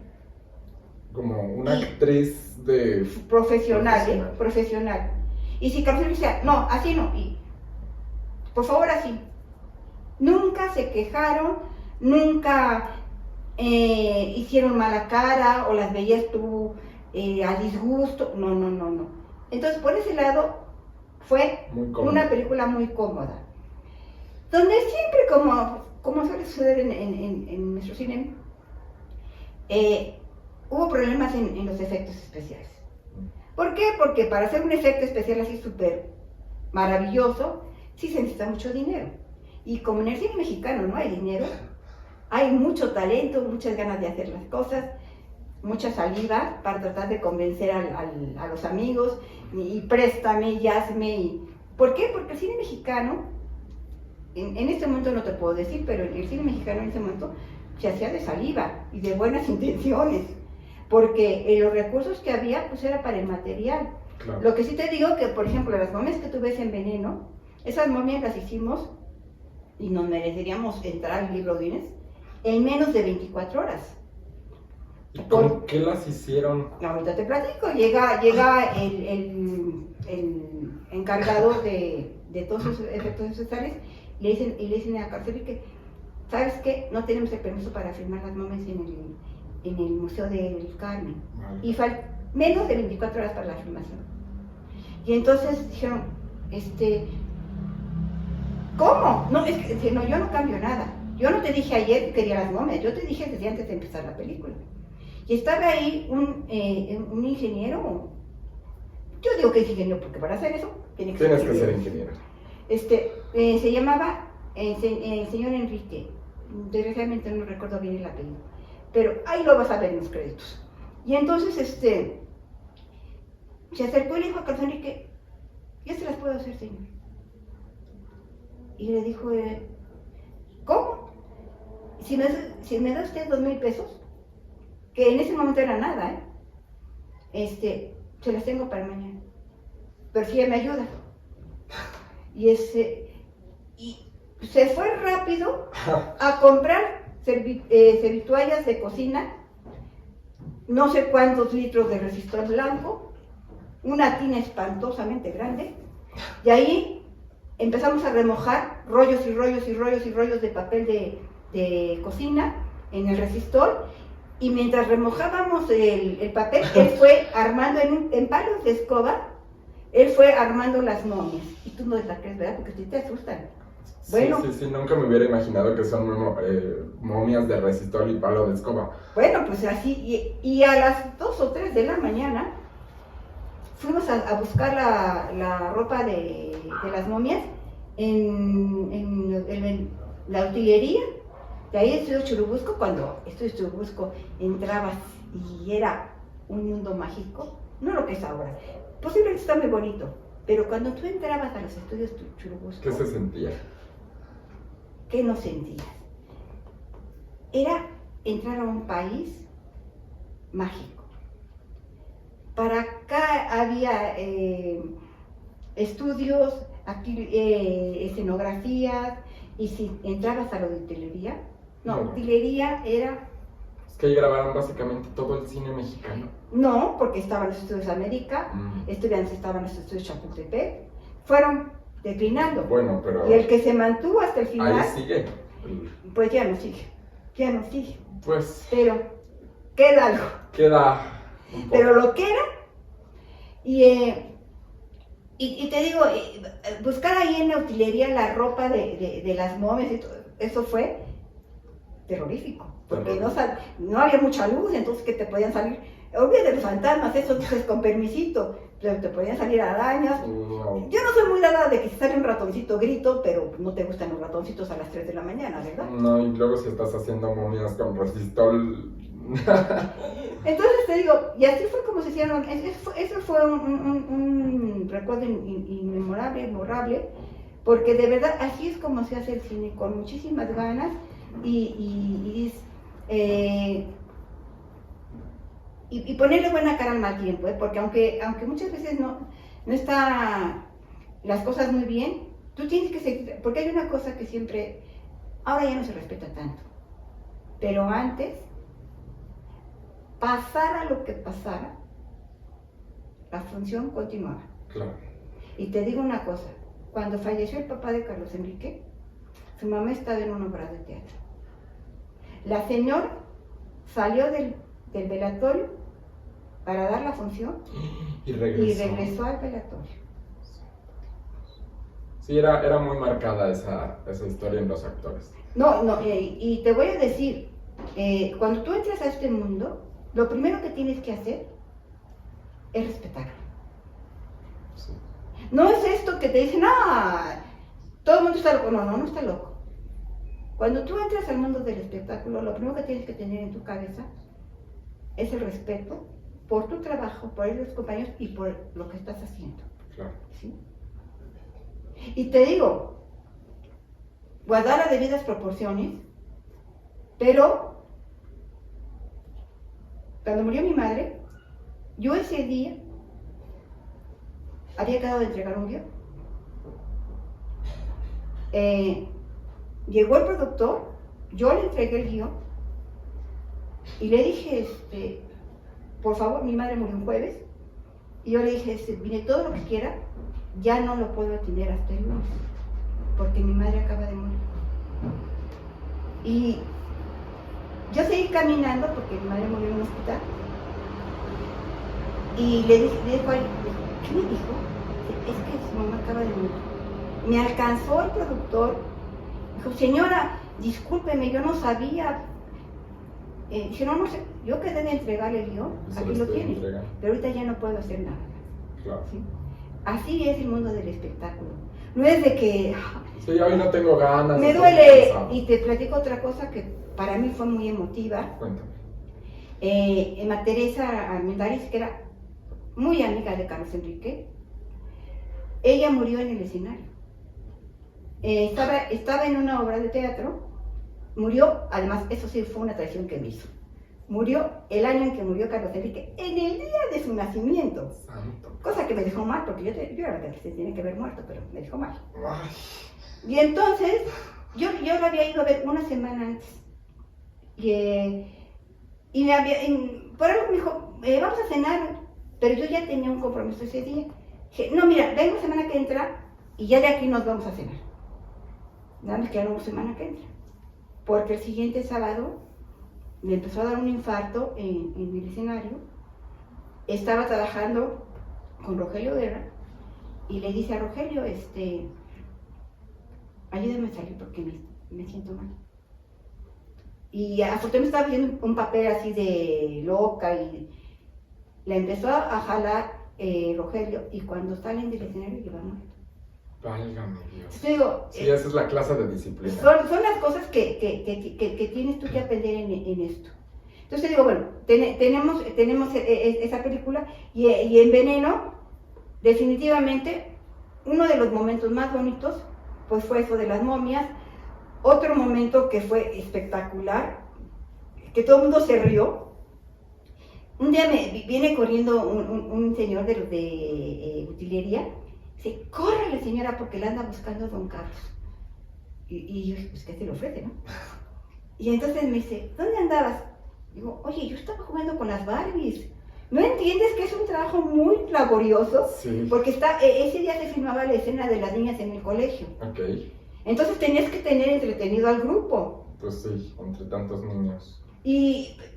Como una actriz de... Profesional. Y si Carlos decía, no, así no, y por favor así. Nunca se quejaron, nunca hicieron mala cara o las veías tú a disgusto, no. Entonces por ese lado fue una película muy cómoda. Donde siempre, como suele suceder en nuestro cine, hubo problemas en los efectos especiales. ¿Por qué? Porque para hacer un efecto especial así súper maravilloso, sí se necesita mucho dinero. Y como en el cine mexicano no hay dinero, hay mucho talento, muchas ganas de hacer las cosas, mucha saliva para tratar de convencer a los amigos, y préstame, y hazme. ¿Por qué? Porque el cine mexicano, en este momento no te puedo decir, pero el cine mexicano en ese momento se hacía de saliva y de buenas intenciones, porque los recursos que había pues era para el material. Claro. Lo que sí te digo que, por ejemplo, las momias que tú ves en Veneno, esas momias las hicimos, y nos mereceríamos entrar al libro Guinness, en menos de 24 horas. ¿Por qué las hicieron? Ahorita te platico, llega el encargado de todos esos efectos especiales, le dicen a Carceri que, ¿sabes qué? No tenemos el permiso para filmar las momias en el Museo del Carmen. Vale. Y menos de 24 horas para la filmación. Y entonces dijeron, ¿cómo? No, es que no, yo no cambio nada. Yo no te dije ayer que quería las momias, yo te dije desde antes de empezar la película. Y estaba ahí un ingeniero, yo digo que es ingeniero porque para hacer eso tienes que ser ingeniero. Se llamaba el señor Enrique, desgraciadamente no recuerdo bien el apellido, pero ahí lo vas a ver en los créditos. Y entonces se acercó y le dijo a Carlos Enrique, yo se las puedo hacer, señor. Y le dijo, ¿cómo? Si me da usted 2,000 pesos, que en ese momento era nada, se las tengo para mañana, pero si ella me ayuda. Y se fue rápido a comprar servituallas de cocina, no sé cuántos litros de resistor blanco, una tina espantosamente grande, y ahí empezamos a remojar rollos y rollos y rollos y rollos de papel de cocina en el resistor, y mientras remojábamos el papel, él fue armando en palos de escoba, él fue armando las momias. Y tú no la crees, ¿verdad? Porque sí te asustan. Bueno, sí, nunca me hubiera imaginado que son momias de resistor y palo de escoba. Bueno, pues así, y a las 2 o 3 de la mañana fuimos a buscar la ropa de las momias en la utilería, De ahí estudió Churubusco. Cuando estudié Churubusco entrabas y era un mundo mágico, no lo que es ahora. Posiblemente está muy bonito, pero cuando tú entrabas a los estudios Churubusco, ¿Qué se sentía? ¿qué no sentías? Era entrar a un país mágico. Para acá había estudios, aquí escenografías, y si entrabas a la utilería, utilería era... Es que ahí grabaron básicamente todo el cine mexicano. No, porque estaban los estudios América, estaban los estudios Chapultepec, fueron declinando. Bueno, pero... Y el que se mantuvo hasta el final... Ahí sigue. Pues ya no sigue. Pues... Pero queda algo. Queda un poco. Pero lo que era, y te digo, buscar ahí en la utilería la ropa de las momias, y todo, eso fue terrorífico. Porque no había mucha luz, entonces que te podían salir, olvídate de los fantasmas, eso dices con permisito, pero te podían salir arañas. No. Yo no soy muy dada de que si sale un ratoncito grito, pero no te gustan los ratoncitos a las 3 de la mañana, ¿verdad? No, y luego si estás haciendo momias con resistol... Entonces te digo, y así fue como se hicieron, eso fue un recuerdo memorable, porque de verdad así es como se hace el cine, con muchísimas ganas y ponerle buena cara al mal tiempo, porque aunque muchas veces no está las cosas muy bien, tú tienes que seguir, porque hay una cosa que siempre, ahora ya no se respeta tanto, pero antes, pasara lo que pasara, la función continuaba. Claro. Y te digo una cosa, cuando falleció el papá de Carlos Enrique, su mamá estaba en una obra de teatro. La señora salió del velatorio para dar la función y regresó al velatorio. Sí, era muy marcada esa historia en los actores. Y te voy a decir, cuando tú entras a este mundo, lo primero que tienes que hacer es respetarlo. Sí. No es esto que te dicen, todo el mundo está loco. No está loco. Cuando tú entras al mundo del espectáculo, lo primero que tienes que tener en tu cabeza es el respeto por tu trabajo, por los compañeros y por lo que estás haciendo. Claro. ¿Sí? Y te digo, guardar las debidas proporciones, pero cuando murió mi madre, yo ese día había acabado de entregar un guión. Llegó el productor, yo le entregué el guión y le dije, por favor, mi madre murió un jueves, y yo le dije, mire, todo lo que quiera, ya no lo puedo atender hasta el lunes, porque mi madre acaba de morir. Y yo seguí caminando porque mi madre murió en un hospital. Y le dije, ¿qué me dijo? Es que su mamá acaba de morir. Me alcanzó el productor, dijo, señora, discúlpeme, yo no sabía. Dice, no sé, yo quedé de entregarle el guión, aquí lo tiene, pero ahorita ya no puedo hacer nada. Claro. ¿Sí? Así es el mundo del espectáculo. No es de que... Sí, hoy no tengo ganas. Me duele, y te platico otra cosa que para mí fue muy emotiva. Cuéntame. Emma Teresa Armendáriz, que era muy amiga de Carlos Enrique, ella murió en el escenario. Estaba en una obra de teatro, murió, además, eso sí fue una traición que me hizo. Murió el año en que murió Carlos Enrique, en el día de su nacimiento. Santo. Cosa que me dejó mal, porque yo era la que se tenía que haber muerto, pero me dejó mal. Ay. Y entonces, yo lo había ido a ver una semana antes. Por algo me dijo, vamos a cenar, pero yo ya tenía un compromiso ese día. Dije, no, mira, vengo semana que entra y ya de aquí nos vamos a cenar. Nada más que ya no hubo semana que entra. Porque el siguiente sábado me empezó a dar un infarto en el escenario. Estaba trabajando con Rogelio Guerra y le dice a Rogelio, ayúdame a salir porque me siento mal. Y afortunadamente estaba haciendo un papel así de loca y la empezó a jalar Rogelio, y cuando salen del escenario lleva muerto. Válgame Dios. Entonces digo, Sí, esa es la clase de disciplina. son las cosas que tienes tú que aprender en esto. Entonces digo, bueno, tenemos esa película y en Veneno, definitivamente, uno de los momentos más bonitos, pues fue eso de las momias. Otro momento que fue espectacular, que todo el mundo se rió. Un día me viene corriendo un señor de los de utilería. Dice, córrele señora porque la anda buscando don Carlos. Y yo, pues ¿qué se le ofrece, no? Y entonces me dice, ¿dónde andabas? Digo, oye, yo estaba jugando con las Barbies. ¿No entiendes que es un trabajo muy laborioso? Sí. Porque ese día se filmaba la escena de las niñas en el colegio. Ok. Entonces tenías que tener entretenido al grupo. Pues sí, entre tantos niños.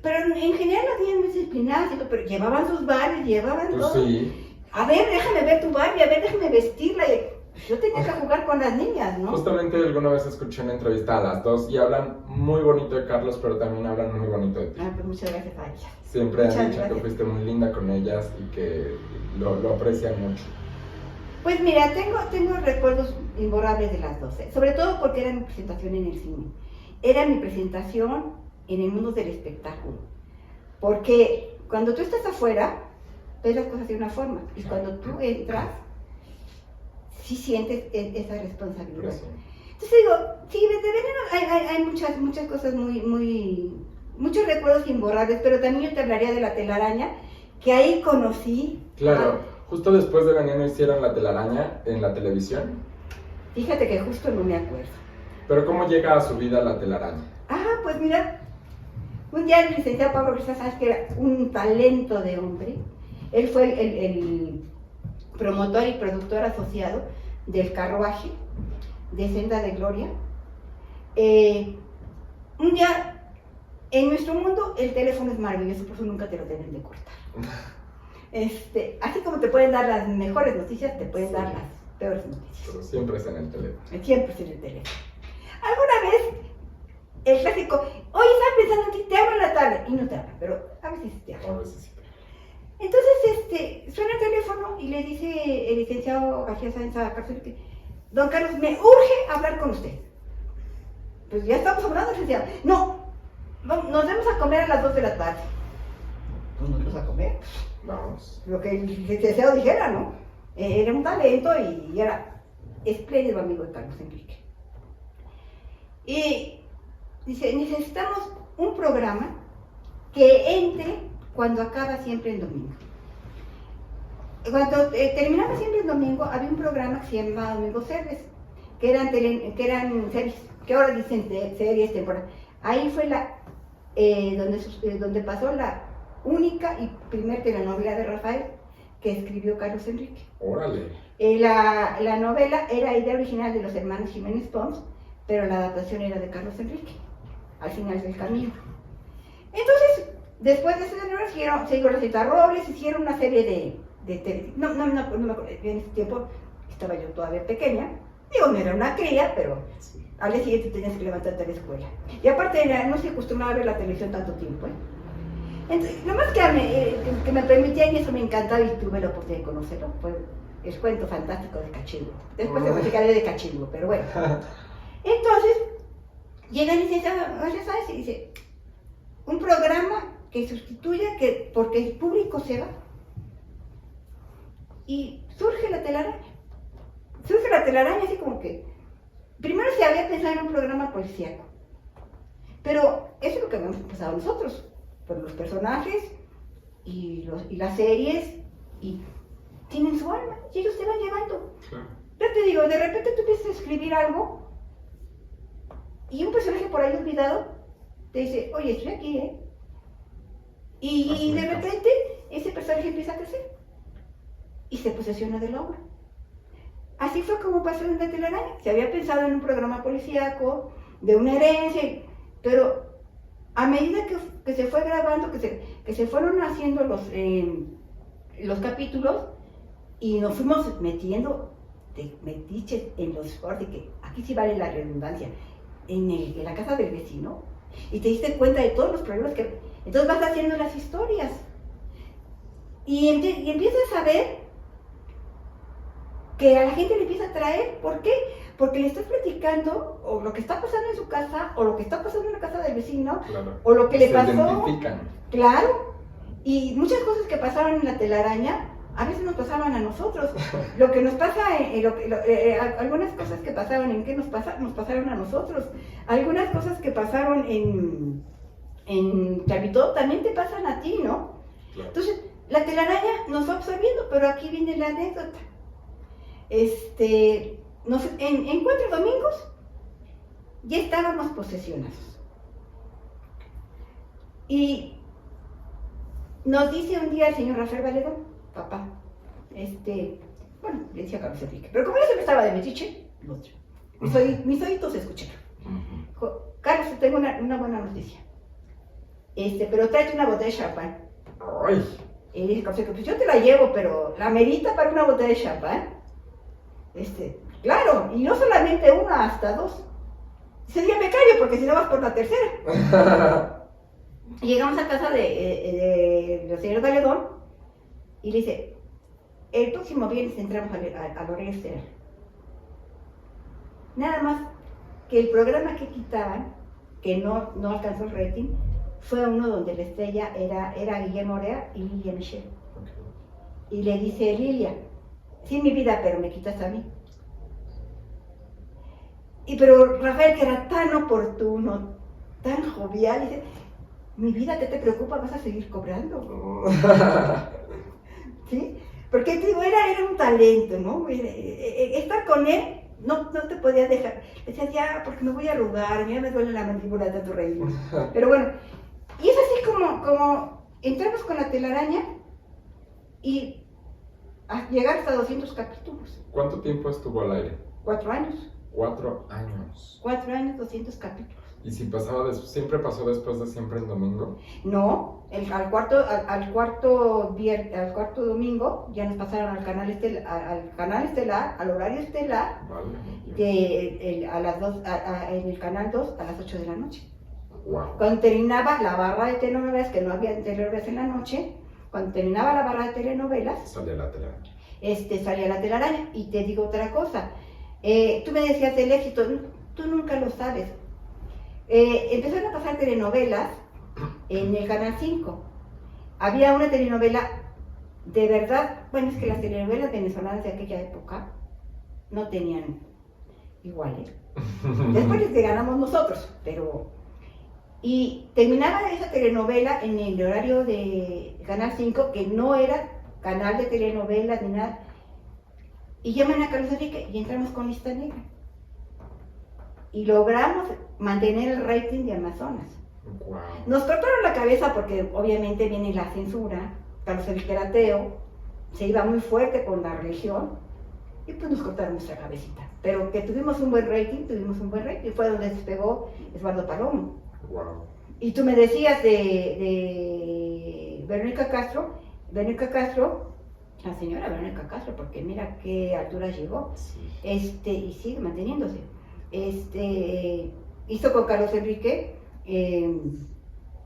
Pero en general las niñas muy disciplinadas, pero llevaban sus Barbies, llevaban Pues todo. sí. A ver, déjame ver tu Barbie, a ver, déjame vestirla. Yo tenía que jugar con las niñas, ¿no? Justamente alguna vez escuché una entrevista a las dos y hablan muy bonito de Carlos, pero también hablan muy bonito de ti. Ah, pues muchas gracias a ellas. Siempre Muchas han dicho gracias. que fuiste muy linda con ellas y que lo aprecian mucho. Pues mira, tengo recuerdos imborrables de las 12, sobre todo porque era mi presentación en el cine. Era mi presentación en el mundo del espectáculo. Porque cuando tú estás afuera, ves las cosas de una forma. Y cuando tú entras, sí sientes esa responsabilidad. Pero sí. Entonces digo, sí, de Veneno hay muchas cosas muchos recuerdos imborrables, pero también yo te hablaría de La Telaraña, que ahí conocí. Claro, justo después de Veneno hicieron La Telaraña en la televisión. Fíjate que justo no me acuerdo. Pero ¿cómo llega a su vida La Telaraña? Pues mira, un día el licenciado Pablo Risa, sabes que era un talento de hombre. Él fue el promotor y productor asociado del Carruaje, de Senda de Gloria. Un día, en nuestro mundo, el teléfono es maravilloso, por eso nunca te lo deben de cortar. Así como te pueden dar las mejores noticias, te pueden dar las peores noticias. Pero siempre es en el teléfono. Siempre es en el teléfono. Alguna vez, el clásico, oye, estaba pensando en ti, te hablo en la tarde, y no te hablan, pero a veces te hablan. A veces sí. Entonces, suena el teléfono y le dice el licenciado García Sáenz a Carlos que, don Carlos, me urge hablar con usted. Pues ya estamos hablando, licenciado. No, nos vamos a comer a las 2 de la tarde. Pues nos vamos a comer. Vamos. Lo que el licenciado dijera, ¿no? Era un talento y era espléndido amigo de Carlos Enrique. Y dice, necesitamos un programa que entre cuando acaba siempre en domingo. Cuando terminaba siempre en domingo, había un programa que se llamaba Domingo Series, que eran series, que ahora dicen series temporales. Ahí fue donde pasó la única y primer telenovela de Rafael que escribió Carlos Enrique. Órale. La novela era idea original de los hermanos Jiménez Pons, pero la adaptación era de Carlos Enrique, Al final del camino. Entonces, después de esa novela se hizo Rosita Robles, hicieron una serie de no me acuerdo, en ese tiempo estaba yo todavía pequeña, digo, no era una cría, pero Sí. al día siguiente tenías que levantarte a la escuela. Y aparte no se acostumbraba a ver la televisión tanto tiempo, Entonces, nomás que me permitían y eso me encantaba y tuve la oportunidad de conocerlo, fue el cuento fantástico de Cachimbo. Después se platicaré de Cachimbo, pero bueno. Entonces, llega el licenciado García Sáenz y dice, un programa que sustituya porque el público se va. Y surge La Telaraña. Surge La Telaraña así como que, primero se había pensado en un programa policíaco, pero eso es lo que habíamos pensado nosotros, por los personajes y las series, y tienen su alma, y ellos te van llevando. Claro. Yo te digo, de repente tú empiezas a escribir algo, y un personaje por ahí olvidado te dice, oye, estoy aquí, Y de repente ese personaje empieza a crecer y se posesiona de la obra. Así fue como pasó en La Telaraña. Se había pensado en un programa policíaco, de una herencia, pero a medida que se fue grabando, que se fueron haciendo los capítulos y nos fuimos metiendo de metiches en los, ahora sí que aquí sí vale la redundancia, en la casa del vecino, y te diste cuenta de todos los problemas que... Entonces vas haciendo las historias y empiezas a ver que a la gente le empieza a atraer. ¿Por qué? Porque le estás platicando o lo que está pasando en su casa, o lo que está pasando en la casa del vecino, Claro. o lo que le Se pasó. identifican. Claro. Y muchas cosas que pasaron en la telaraña, a veces nos pasaban a nosotros. Lo que nos pasa, algunas cosas que pasaron en qué nos pasaron a nosotros. Algunas cosas que pasaron en Chavito también te pasan a ti, ¿no? Claro. Entonces, la telaraña nos va absorbiendo, pero aquí viene la anécdota. En 4 domingos ya estábamos posesionados. Y nos dice un día el señor Rafael Valedón, papá, bueno, le decía Carlos Enrique, pero como yo siempre estaba de metiche, mis oídos escucharon. Dijo, Carlos, te tengo una buena noticia. Pero tráete una botella de champán. Ay. Y dice Carlos Enrique, pues yo te la llevo, pero la merita para una botella de champán. Claro, y no solamente una, hasta 2. Ese día me callo porque si no vas por la tercera. Y llegamos a casa del señor Valedón y le dice, el próximo viernes entramos al horario estelar. Nada más que el programa que quitaban, que no alcanzó el rating, fue uno donde la estrella era Guillermo Orea y Lilia Michelle. Okay. Y le dice Lilia, sí, mi vida, pero me quitas a mí. Pero Rafael, que era tan oportuno, tan jovial, dice, mi vida, ¿qué te preocupa? ¿Vas a seguir cobrando? ¿Sí? Porque te digo, era un talento, ¿no? Estar con él no te podía dejar. Decías, ya, porque me voy a arrugar, ya me duele la mandíbula de tanto reír. Pero bueno, y es así como entramos con la telaraña y a llegar hasta 200 capítulos. ¿Cuánto tiempo estuvo al aire? 4 años. 4 años. 4 años, 200 capítulos. ¿Y si pasaba siempre pasó después de Siempre en Domingo? No, al cuarto domingo ya nos pasaron al canal estelar, al horario estelar, vale, en el canal 2 a las 8 de la noche. Wow. Cuando terminaba la barra de telenovelas, que no había telenovelas en la noche, cuando terminaba la barra de telenovelas, salía la telaraña. Salía la telaraña. Y te digo otra cosa, tú me decías del éxito, tú nunca lo sabes. Empezaron a pasar telenovelas en el Canal 5. Había una telenovela, de verdad, bueno, es que las telenovelas venezolanas de aquella época no tenían iguales. Después les ganamos nosotros, pero... Y terminaba esa telenovela en el horario de Canal 5, que no era canal de telenovelas ni nada. Y llaman a Carlos Enrique y entramos con Lista Negra. Y logramos mantener el rating de Amazonas. Wow. Nos cortaron la cabeza porque obviamente viene la censura. Carlos Enrique era ateo, se iba muy fuerte con la religión y pues nos cortaron nuestra cabecita. Pero que tuvimos un buen rating, fue donde despegó Eduardo Palomo. Wow. Y tú me decías de Verónica Castro, la señora Verónica Castro, porque mira qué altura llegó, sí. Y sigue manteniéndose. Hizo con Carlos Enrique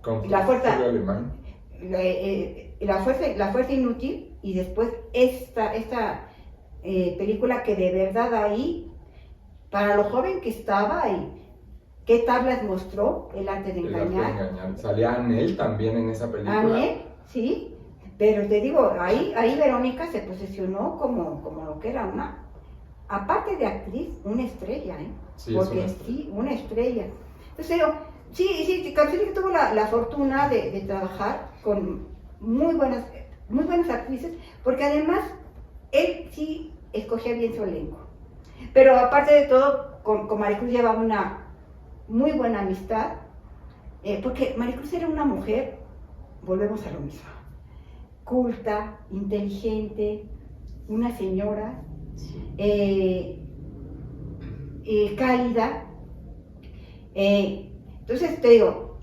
con la fuerza alemán. La fuerza inútil, y después esta película que de verdad ahí, para lo joven que estaba y qué tablas mostró, El arte de engañar. Salía Anel también en esa película. Anel, sí, pero te digo, ahí Verónica se posicionó como lo que era una, aparte de actriz, una estrella, Sí, porque una estrella. Entonces digo, sí, Carlos Enrique tuvo la fortuna de trabajar con muy buenas actrices, porque además él sí escogía bien su elenco. Pero aparte de todo, con Maricruz llevaba una muy buena amistad, porque Maricruz era una mujer, volvemos a lo mismo, culta, inteligente, una señora, cálida. Entonces te digo,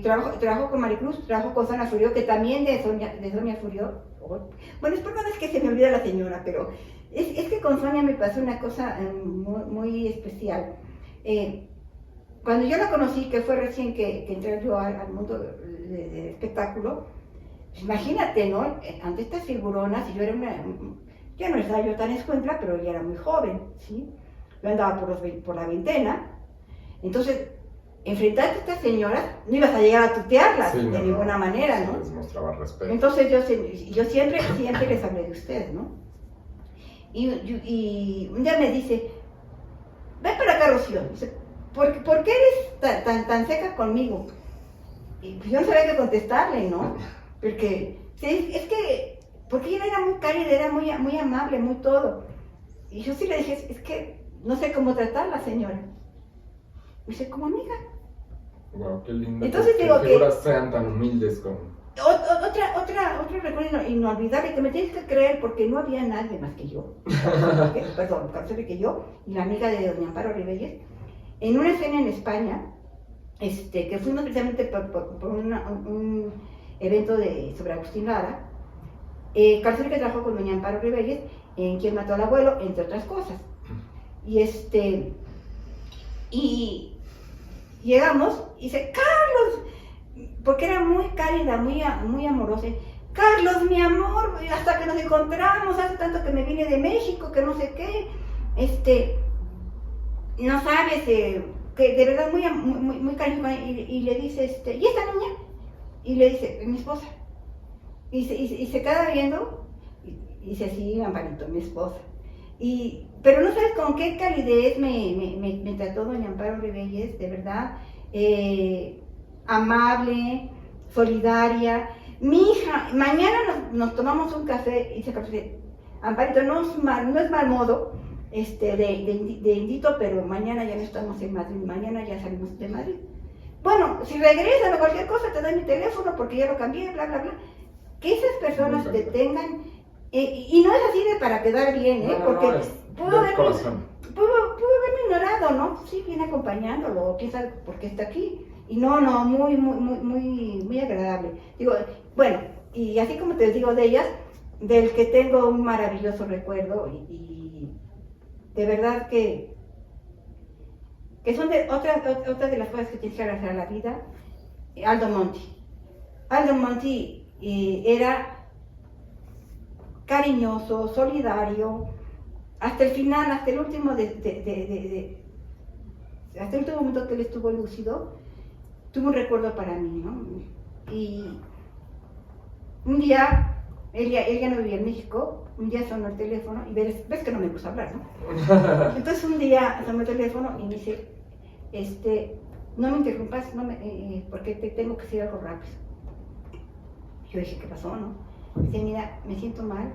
trabajo con Maricruz, trabajo con Sonia Furió, que también de Sonia Furió, bueno, es perdón, es que se me olvida la señora, pero es que con Sonia me pasó una cosa muy, muy especial. Cuando yo la conocí, que fue recién que entré yo al mundo del espectáculo, imagínate, ¿no? Ante estas figuronas, y yo Ya no estaba yo tan escuincla, pero ya era muy joven, ¿sí? Yo andaba por la veintena. Entonces, enfrentarte a estas señoras, no ibas a llegar a tutearlas Sí, de ninguna manera, ¿no? Les mostraba respeto. Entonces yo siempre les hablé de usted, ¿no? Y un día me dice, ven para acá, Rocío. Dice, ¿por qué eres tan seca conmigo? Y pues yo no sabía qué contestarle, ¿no? Porque porque ella era muy cálida, era muy amable, muy todo. Y yo sí le dije, es que no sé cómo tratarla, señora. Me dice, como amiga. Wow, qué lindo. Entonces que digo figuras sean tan humildes como... Otro recuerdo inolvidable que me tienes que creer porque no había nadie más que yo. Perdón, que yo y la amiga de doña Amparo Ribelles, en una escena en España, que fuimos precisamente por un evento sobre Agustín Lara, Carcel que trabajó con doña Amparo Ribelles en Quien mató al abuelo, entre otras cosas. Y llegamos y dice, Carlos, porque era muy cálida, muy amorosa. Carlos, mi amor, hasta que nos encontramos, hace tanto que me vine de México, que no sé qué, no sabes, que de verdad muy cariñosa, y le dice, ¿y esta niña? Y le dice, mi esposa. Y se queda viendo, y dice, sí, Amparito, mi esposa. Pero no sabes con qué calidez me trató doña Amparo Ribelles, de verdad, amable, solidaria. Mi hija, mañana nos tomamos un café y dice, Amparito, no es mal modo de indito, pero mañana ya no estamos en Madrid, mañana ya salimos de Madrid. Bueno, si regresan o cualquier cosa te doy mi teléfono porque ya lo cambié, bla, bla, bla. Que esas personas te tengan, y no es así de para quedar bien, porque pudo haberme ignorado, ¿no? Sí, viene acompañándolo, quién sabe por qué está aquí. Y no, muy agradable. Digo, bueno, y así como te digo de ellas, del que tengo un maravilloso recuerdo y de verdad que son otra de las cosas que tienes que agradecer a la vida, Aldo Monti. Aldo Monti era cariñoso, solidario, hasta el final, hasta el último hasta el último momento que él estuvo lúcido, tuvo un recuerdo para mí, ¿no? Y un día, él ya no vivía en México, un día sonó el teléfono, y ves que no me gusta hablar, ¿no? Entonces un día sonó el teléfono y me dice, no me interrumpas, porque te tengo que decir algo rápido. Yo dije, ¿qué pasó, no? Dice, mira, me siento mal,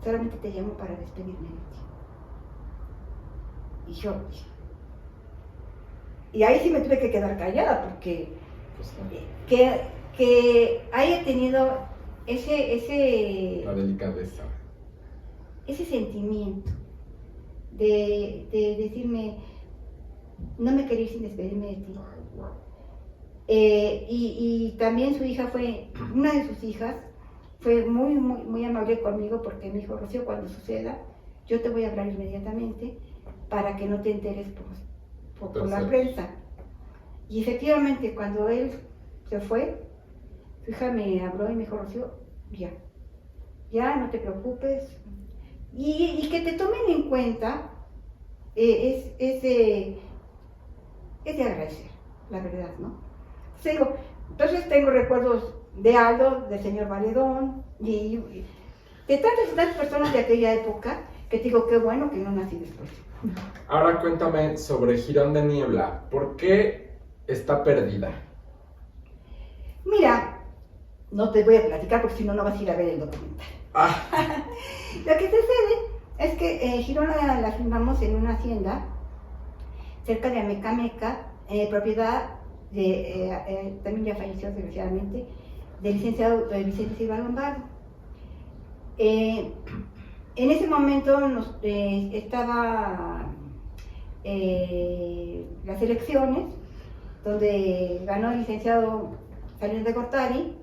solamente te llamo para despedirme de ti. Y ahí sí me tuve que quedar callada, porque que haya tenido la delicadeza, ese sentimiento de decirme, no me quería ir sin despedirme de ti. Y también una de sus hijas fue muy amable conmigo, porque me dijo, Rocío, cuando suceda, yo te voy a hablar inmediatamente para que no te enteres por la prensa. Y efectivamente, cuando él se fue, su hija me habló y me dijo, Rocío, ya no te preocupes. Y que te tomen en cuenta es de agradecer, la verdad, ¿no? Entonces tengo recuerdos de Aldo, del señor Valedón, y de tantas personas de aquella época, que te digo, qué bueno que no nací después. Ahora cuéntame sobre Jirón de Niebla. ¿Por qué está perdida? Mira, no te voy a platicar porque si no, no vas a ir a ver el documental. Lo que sucede es que Jirón la filmamos en una hacienda cerca de Amecameca, propiedad de, también ya falleció desgraciadamente, del licenciado Vicente Silva Lombardo. En ese momento estaba las elecciones, donde ganó el licenciado Salinas de Gortari.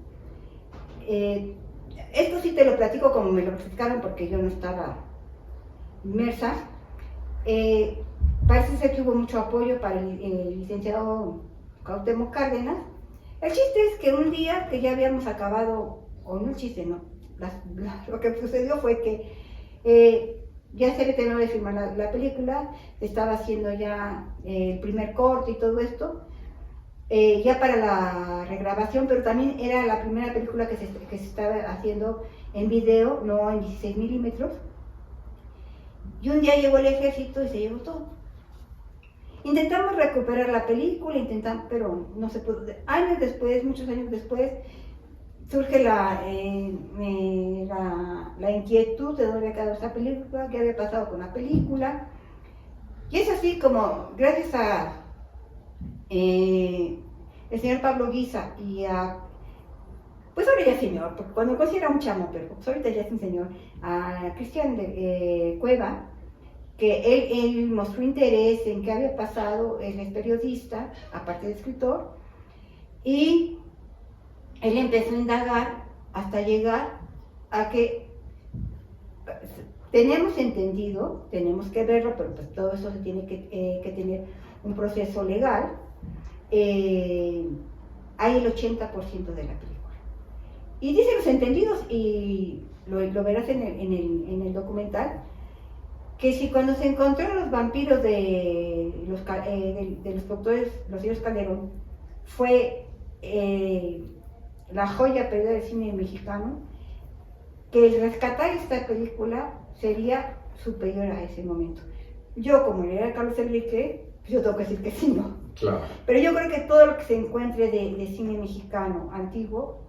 Esto sí te lo platico como me lo platicaron, porque yo no estaba inmersa. Parece ser que hubo mucho apoyo para el licenciado Cuauhtémoc Cárdenas. El chiste es que un día que ya habíamos acabado, o no el chiste, no, lo que sucedió fue que ya se había terminado de filmar la película, estaba haciendo ya el primer corte y todo esto, ya para la regrabación, pero también era la primera película que se estaba haciendo en video, no en 16 milímetros. Y un día llegó el ejército y se llevó todo. Intentamos recuperar la película, pero no se pudo. Años después, muchos años después, surge la inquietud de dónde había quedado esa película, qué había pasado con la película. Y es así como, gracias a el señor Pablo Guisa y pues ahora ya señor, porque cuando conocí era un chamo, pero pues ahorita ya es un señor, a Cristian Cueva, que él mostró interés en qué había pasado. Él es periodista, aparte de escritor, y él empezó a indagar hasta llegar a que tenemos entendido, tenemos que verlo, pero pues todo eso se tiene que tener un proceso legal. Hay el 80% de la película. Y dicen los entendidos, y lo verás en el documental, que si cuando se encontraron los vampiros de los productores, los señores Calderón, fue la joya perdida del cine mexicano, que el rescatar esta película sería superior a ese momento. Yo, como le era Carlos Enrique, yo tengo que decir que sí, ¿no? Claro. Pero yo creo que todo lo que se encuentre de cine mexicano antiguo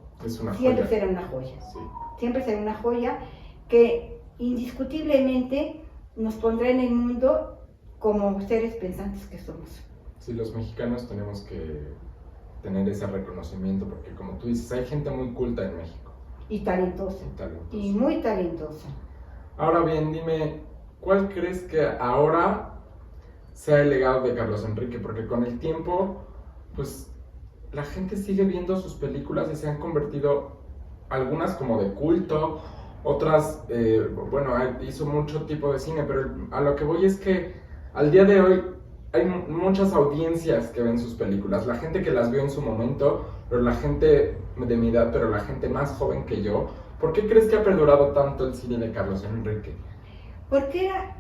siempre será una joya. Sí. Siempre será una joya que indiscutiblemente nos pondrá en el mundo como seres pensantes que somos. Sí, los mexicanos tenemos que tener ese reconocimiento, porque como tú dices, hay gente muy culta en México. Y talentosa. Y muy talentosa. Ahora bien, dime, ¿cuál crees que ahora sea el legado de Carlos Enrique? Porque con el tiempo, pues, la gente sigue viendo sus películas y se han convertido algunas como de culto, otras, hizo mucho tipo de cine, pero a lo que voy es que al día de hoy hay muchas audiencias que ven sus películas, la gente que las vio en su momento, pero la gente de mi edad, pero la gente más joven que yo. ¿Por qué crees que ha perdurado tanto el cine de Carlos Enrique? Porque era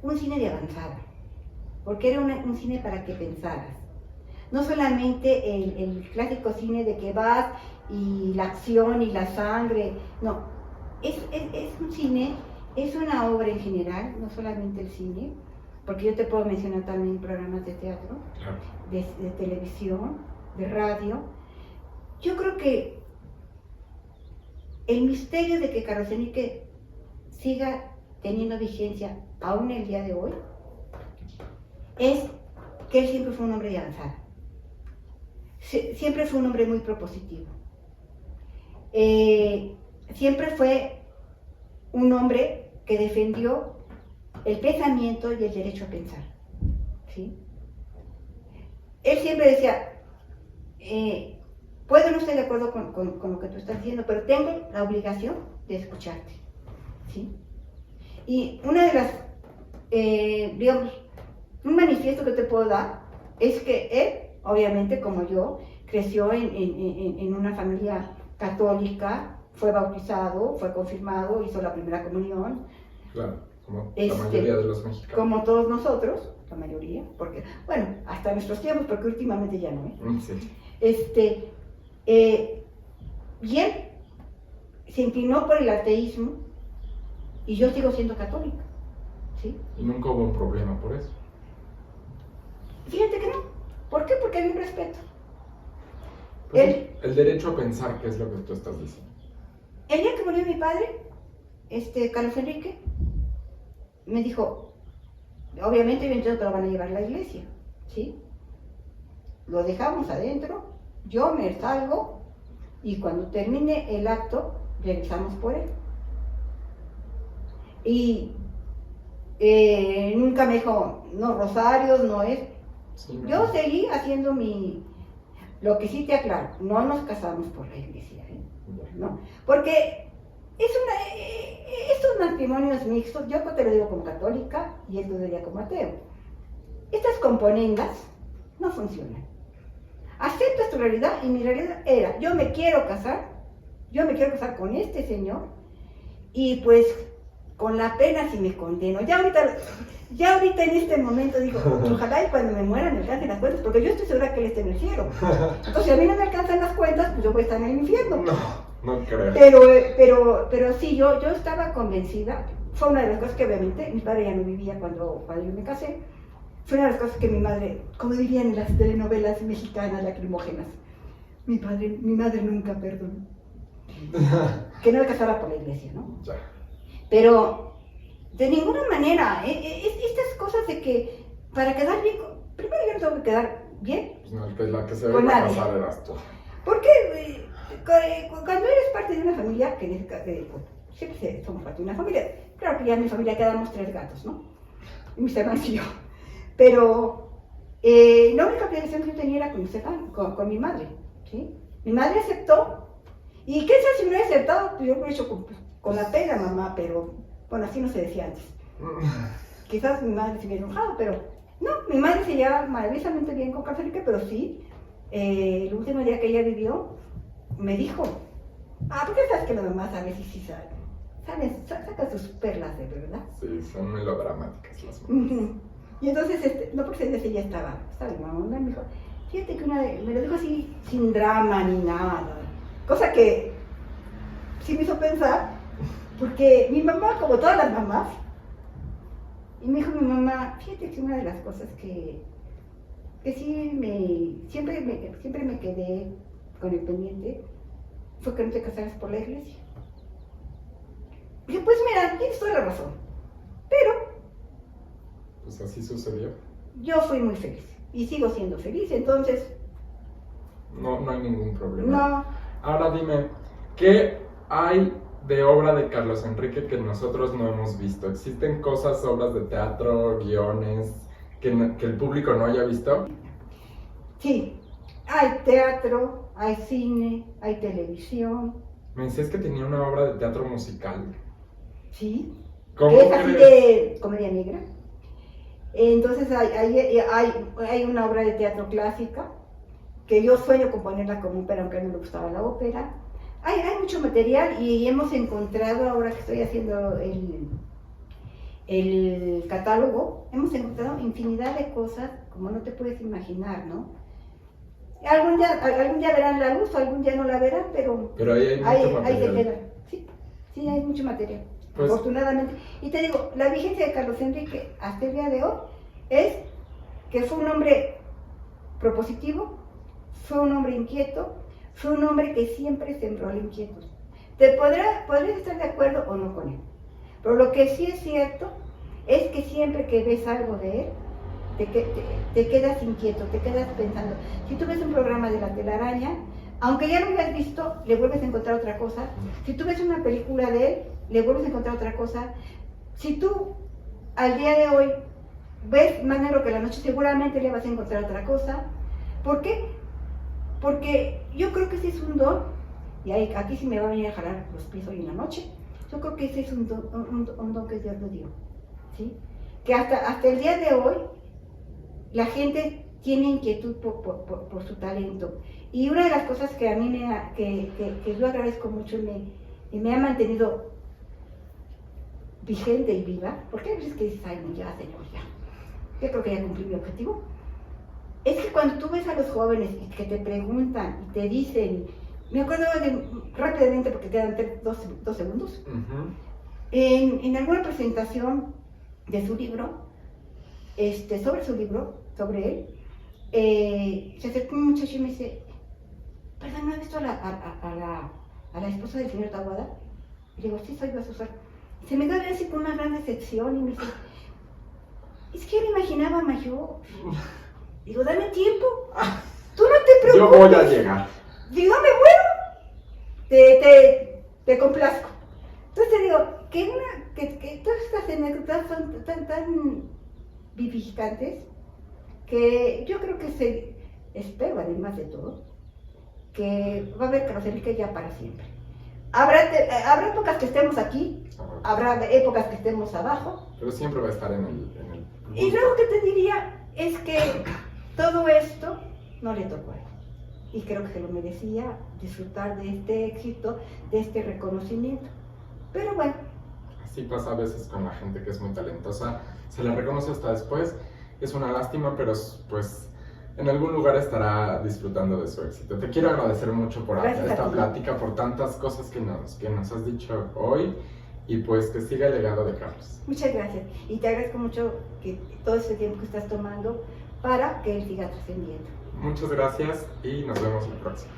un cine de avanzada, porque era un cine para que pensaras. No solamente el clásico cine de que vas y la acción y la sangre, no. Es un cine, es una obra en general, no solamente el cine, porque yo te puedo mencionar también programas de teatro, Claro. de televisión, de radio. Yo creo que el misterio de que Carlos Enrique siga teniendo vigencia aún el día de hoy es que él siempre fue un hombre de avanzada. Siempre fue un hombre muy propositivo. Siempre fue un hombre que defendió el pensamiento y el derecho a pensar, ¿sí? Él siempre decía, puedo no estar de acuerdo con lo que tú estás diciendo, pero tengo la obligación de escucharte, ¿sí? Y una de las, un manifiesto que te puedo dar es que él, obviamente como yo, creció en una familia católica, fue bautizado, fue confirmado, hizo la primera comunión. Claro, como la mayoría de los mexicanos. Como todos nosotros, la mayoría, porque, bueno, hasta nuestros tiempos, porque últimamente ya no, Sí. Y él se inclinó por el ateísmo, y yo sigo siendo católica, ¿sí? Y nunca hubo un problema por eso. Fíjate que no. ¿Por qué? Porque hay un respeto. Pues el derecho a pensar, que es lo que tú estás diciendo. El día que murió mi padre, Carlos Enrique, me dijo, obviamente yo entiendo que lo van a llevar a la iglesia, ¿sí? Lo dejamos adentro, yo me salgo, y cuando termine el acto, regresamos por él. Y nunca me dijo, no rosarios, no es. Sí, no. Yo seguí haciendo lo que sí te aclaro, no nos casamos por la iglesia, ¿no? Porque estos matrimonios mixtos, yo te lo digo como católica y él lo diría como ateo. Estas componendas no funcionan. Aceptas tu realidad y mi realidad era, yo me quiero casar con este señor Y pues con la pena sí me condeno. Ya ahorita en este momento digo, ojalá y cuando me muera me alcancen las cuentas, porque yo estoy segura que él está en el cielo. Entonces, si a mí no me alcanzan las cuentas, pues yo voy a estar en el infierno. No creo. Pero sí, yo estaba convencida. Fue una de las cosas que obviamente mi padre ya no vivía cuando yo me casé. Fue una de las cosas que mi madre, como dirían en las telenovelas mexicanas lacrimógenas, mi madre nunca perdonó. Que no me casara por la iglesia, ¿no? Ya. Pero de ninguna manera, estas cosas de que para quedar bien, primero yo no tengo que quedar bien. Pues no, la que se ve a pasar eras tú. Porque cuando eres parte de una familia, que en este caso, siempre somos parte de una familia, claro que ya en mi familia quedamos 3 gatos, ¿no? Y mis hermanos y yo. Pero la única obligación que yo tenía era con mi madre, ¿sí? Mi madre aceptó, y qué sé si me hubiera aceptado, pues yo lo he hecho con la pena, mamá, pero bueno, así no se decía antes. Quizás mi madre se hubiera enojado, pero no, mi madre se lleva maravillosamente bien con Católica, pero sí, el último día que ella vivió, me dijo, porque sabes que las mamás a veces sí sacan sus perlas de verdad. Sí, son melodramáticas las mamás. Y entonces, no porque ella ya estaba mi mamá me dijo, fíjate que me lo dijo así, sin drama ni nada, cosa que sí me hizo pensar, porque mi mamá, como todas las mamás, y me dijo mi mamá, fíjate que una de las cosas que sí siempre me quedé con el pendiente, fue que no te casaras por la iglesia. Y dije, pues mira, tienes toda la razón, pero pues así sucedió. Yo fui muy feliz y sigo siendo feliz, entonces no hay ningún problema. No. Ahora dime, ¿qué hay de obra de Carlos Enrique que nosotros no hemos visto? ¿Existen cosas, obras de teatro, guiones que el público no haya visto? Sí, hay teatro, hay cine, hay televisión. Me decías que tenía una obra de teatro musical. Sí. ¿Cómo es así de comedia negra. Entonces hay una obra de teatro clásica que yo sueño con ponerla como ópera, aunque no me gustaba la ópera. Hay mucho material y hemos encontrado, ahora que estoy haciendo el catálogo, hemos encontrado infinidad de cosas como no te puedes imaginar, ¿no? Algún día verán la luz, algún día no la verán, pero ahí hay mucho material. se queda. Sí, hay mucho material. Pues, afortunadamente. Y te digo, la vigencia de Carlos Enrique hasta el día de hoy es que fue un hombre propositivo, fue un hombre inquieto, fue un hombre que siempre sembró la inquietud. Podrías estar de acuerdo o no con él, pero lo que sí es cierto es que siempre que ves algo de él, te quedas inquieto, te quedas pensando. Si tú ves un programa de La Telaraña, aunque ya lo hayas visto, le vuelves a encontrar otra cosa. Si tú ves una película de él, le vuelves a encontrar otra cosa. Si tú al día de hoy ves Más Negro que la Noche, seguramente le vas a encontrar otra cosa. ¿Por qué? Porque yo creo que ese es un don, y aquí sí me va a venir a jalar los pies hoy en la noche. Yo creo que ese es un don que Dios le dio, ¿sí? Que hasta el día de hoy la gente tiene inquietud por su talento. Y una de las cosas que a mí que yo agradezco mucho y me ha mantenido vigente y viva, porque a veces que dices, ay, no, ya, señor, ya. Yo creo que ya cumplí mi objetivo. Es que cuando tú ves a los jóvenes y que te preguntan y te dicen, me acuerdo rápidamente porque quedan 2 segundos, en alguna presentación de su libro, sobre él, se acercó un muchacho y me dice, perdón, ¿no has visto a la esposa del señor Taboada? Y le digo, sí, soy yo, Susana. Se me quedó así con una gran decepción y me dice, es que yo me imaginaba mayor. Digo, dame tiempo, tú no te preocupes. Yo voy a llegar. Digo, me muero, te complazco. Entonces te digo, que todas estas anécdotas son tan vivificantes que yo creo que espero, además de todo, que va a haber Carlos Enrique ya para siempre. Habrá épocas que estemos aquí, habrá épocas que estemos abajo. Pero siempre va a estar en el... Y luego que te diría es que todo esto no le tocó a él. Y creo que se lo merecía disfrutar de este éxito, de este reconocimiento. Pero bueno, Así pasa a veces con la gente que es muy talentosa, se le reconoce hasta después, es una lástima, pero pues en algún lugar estará disfrutando de su éxito. Te quiero agradecer mucho por esta plática, por tantas cosas que nos has dicho hoy, y pues que siga el legado de Carlos. Muchas gracias, y te agradezco mucho que todo este tiempo que estás tomando para que él siga trascendiendo. Muchas gracias y nos vemos el próximo.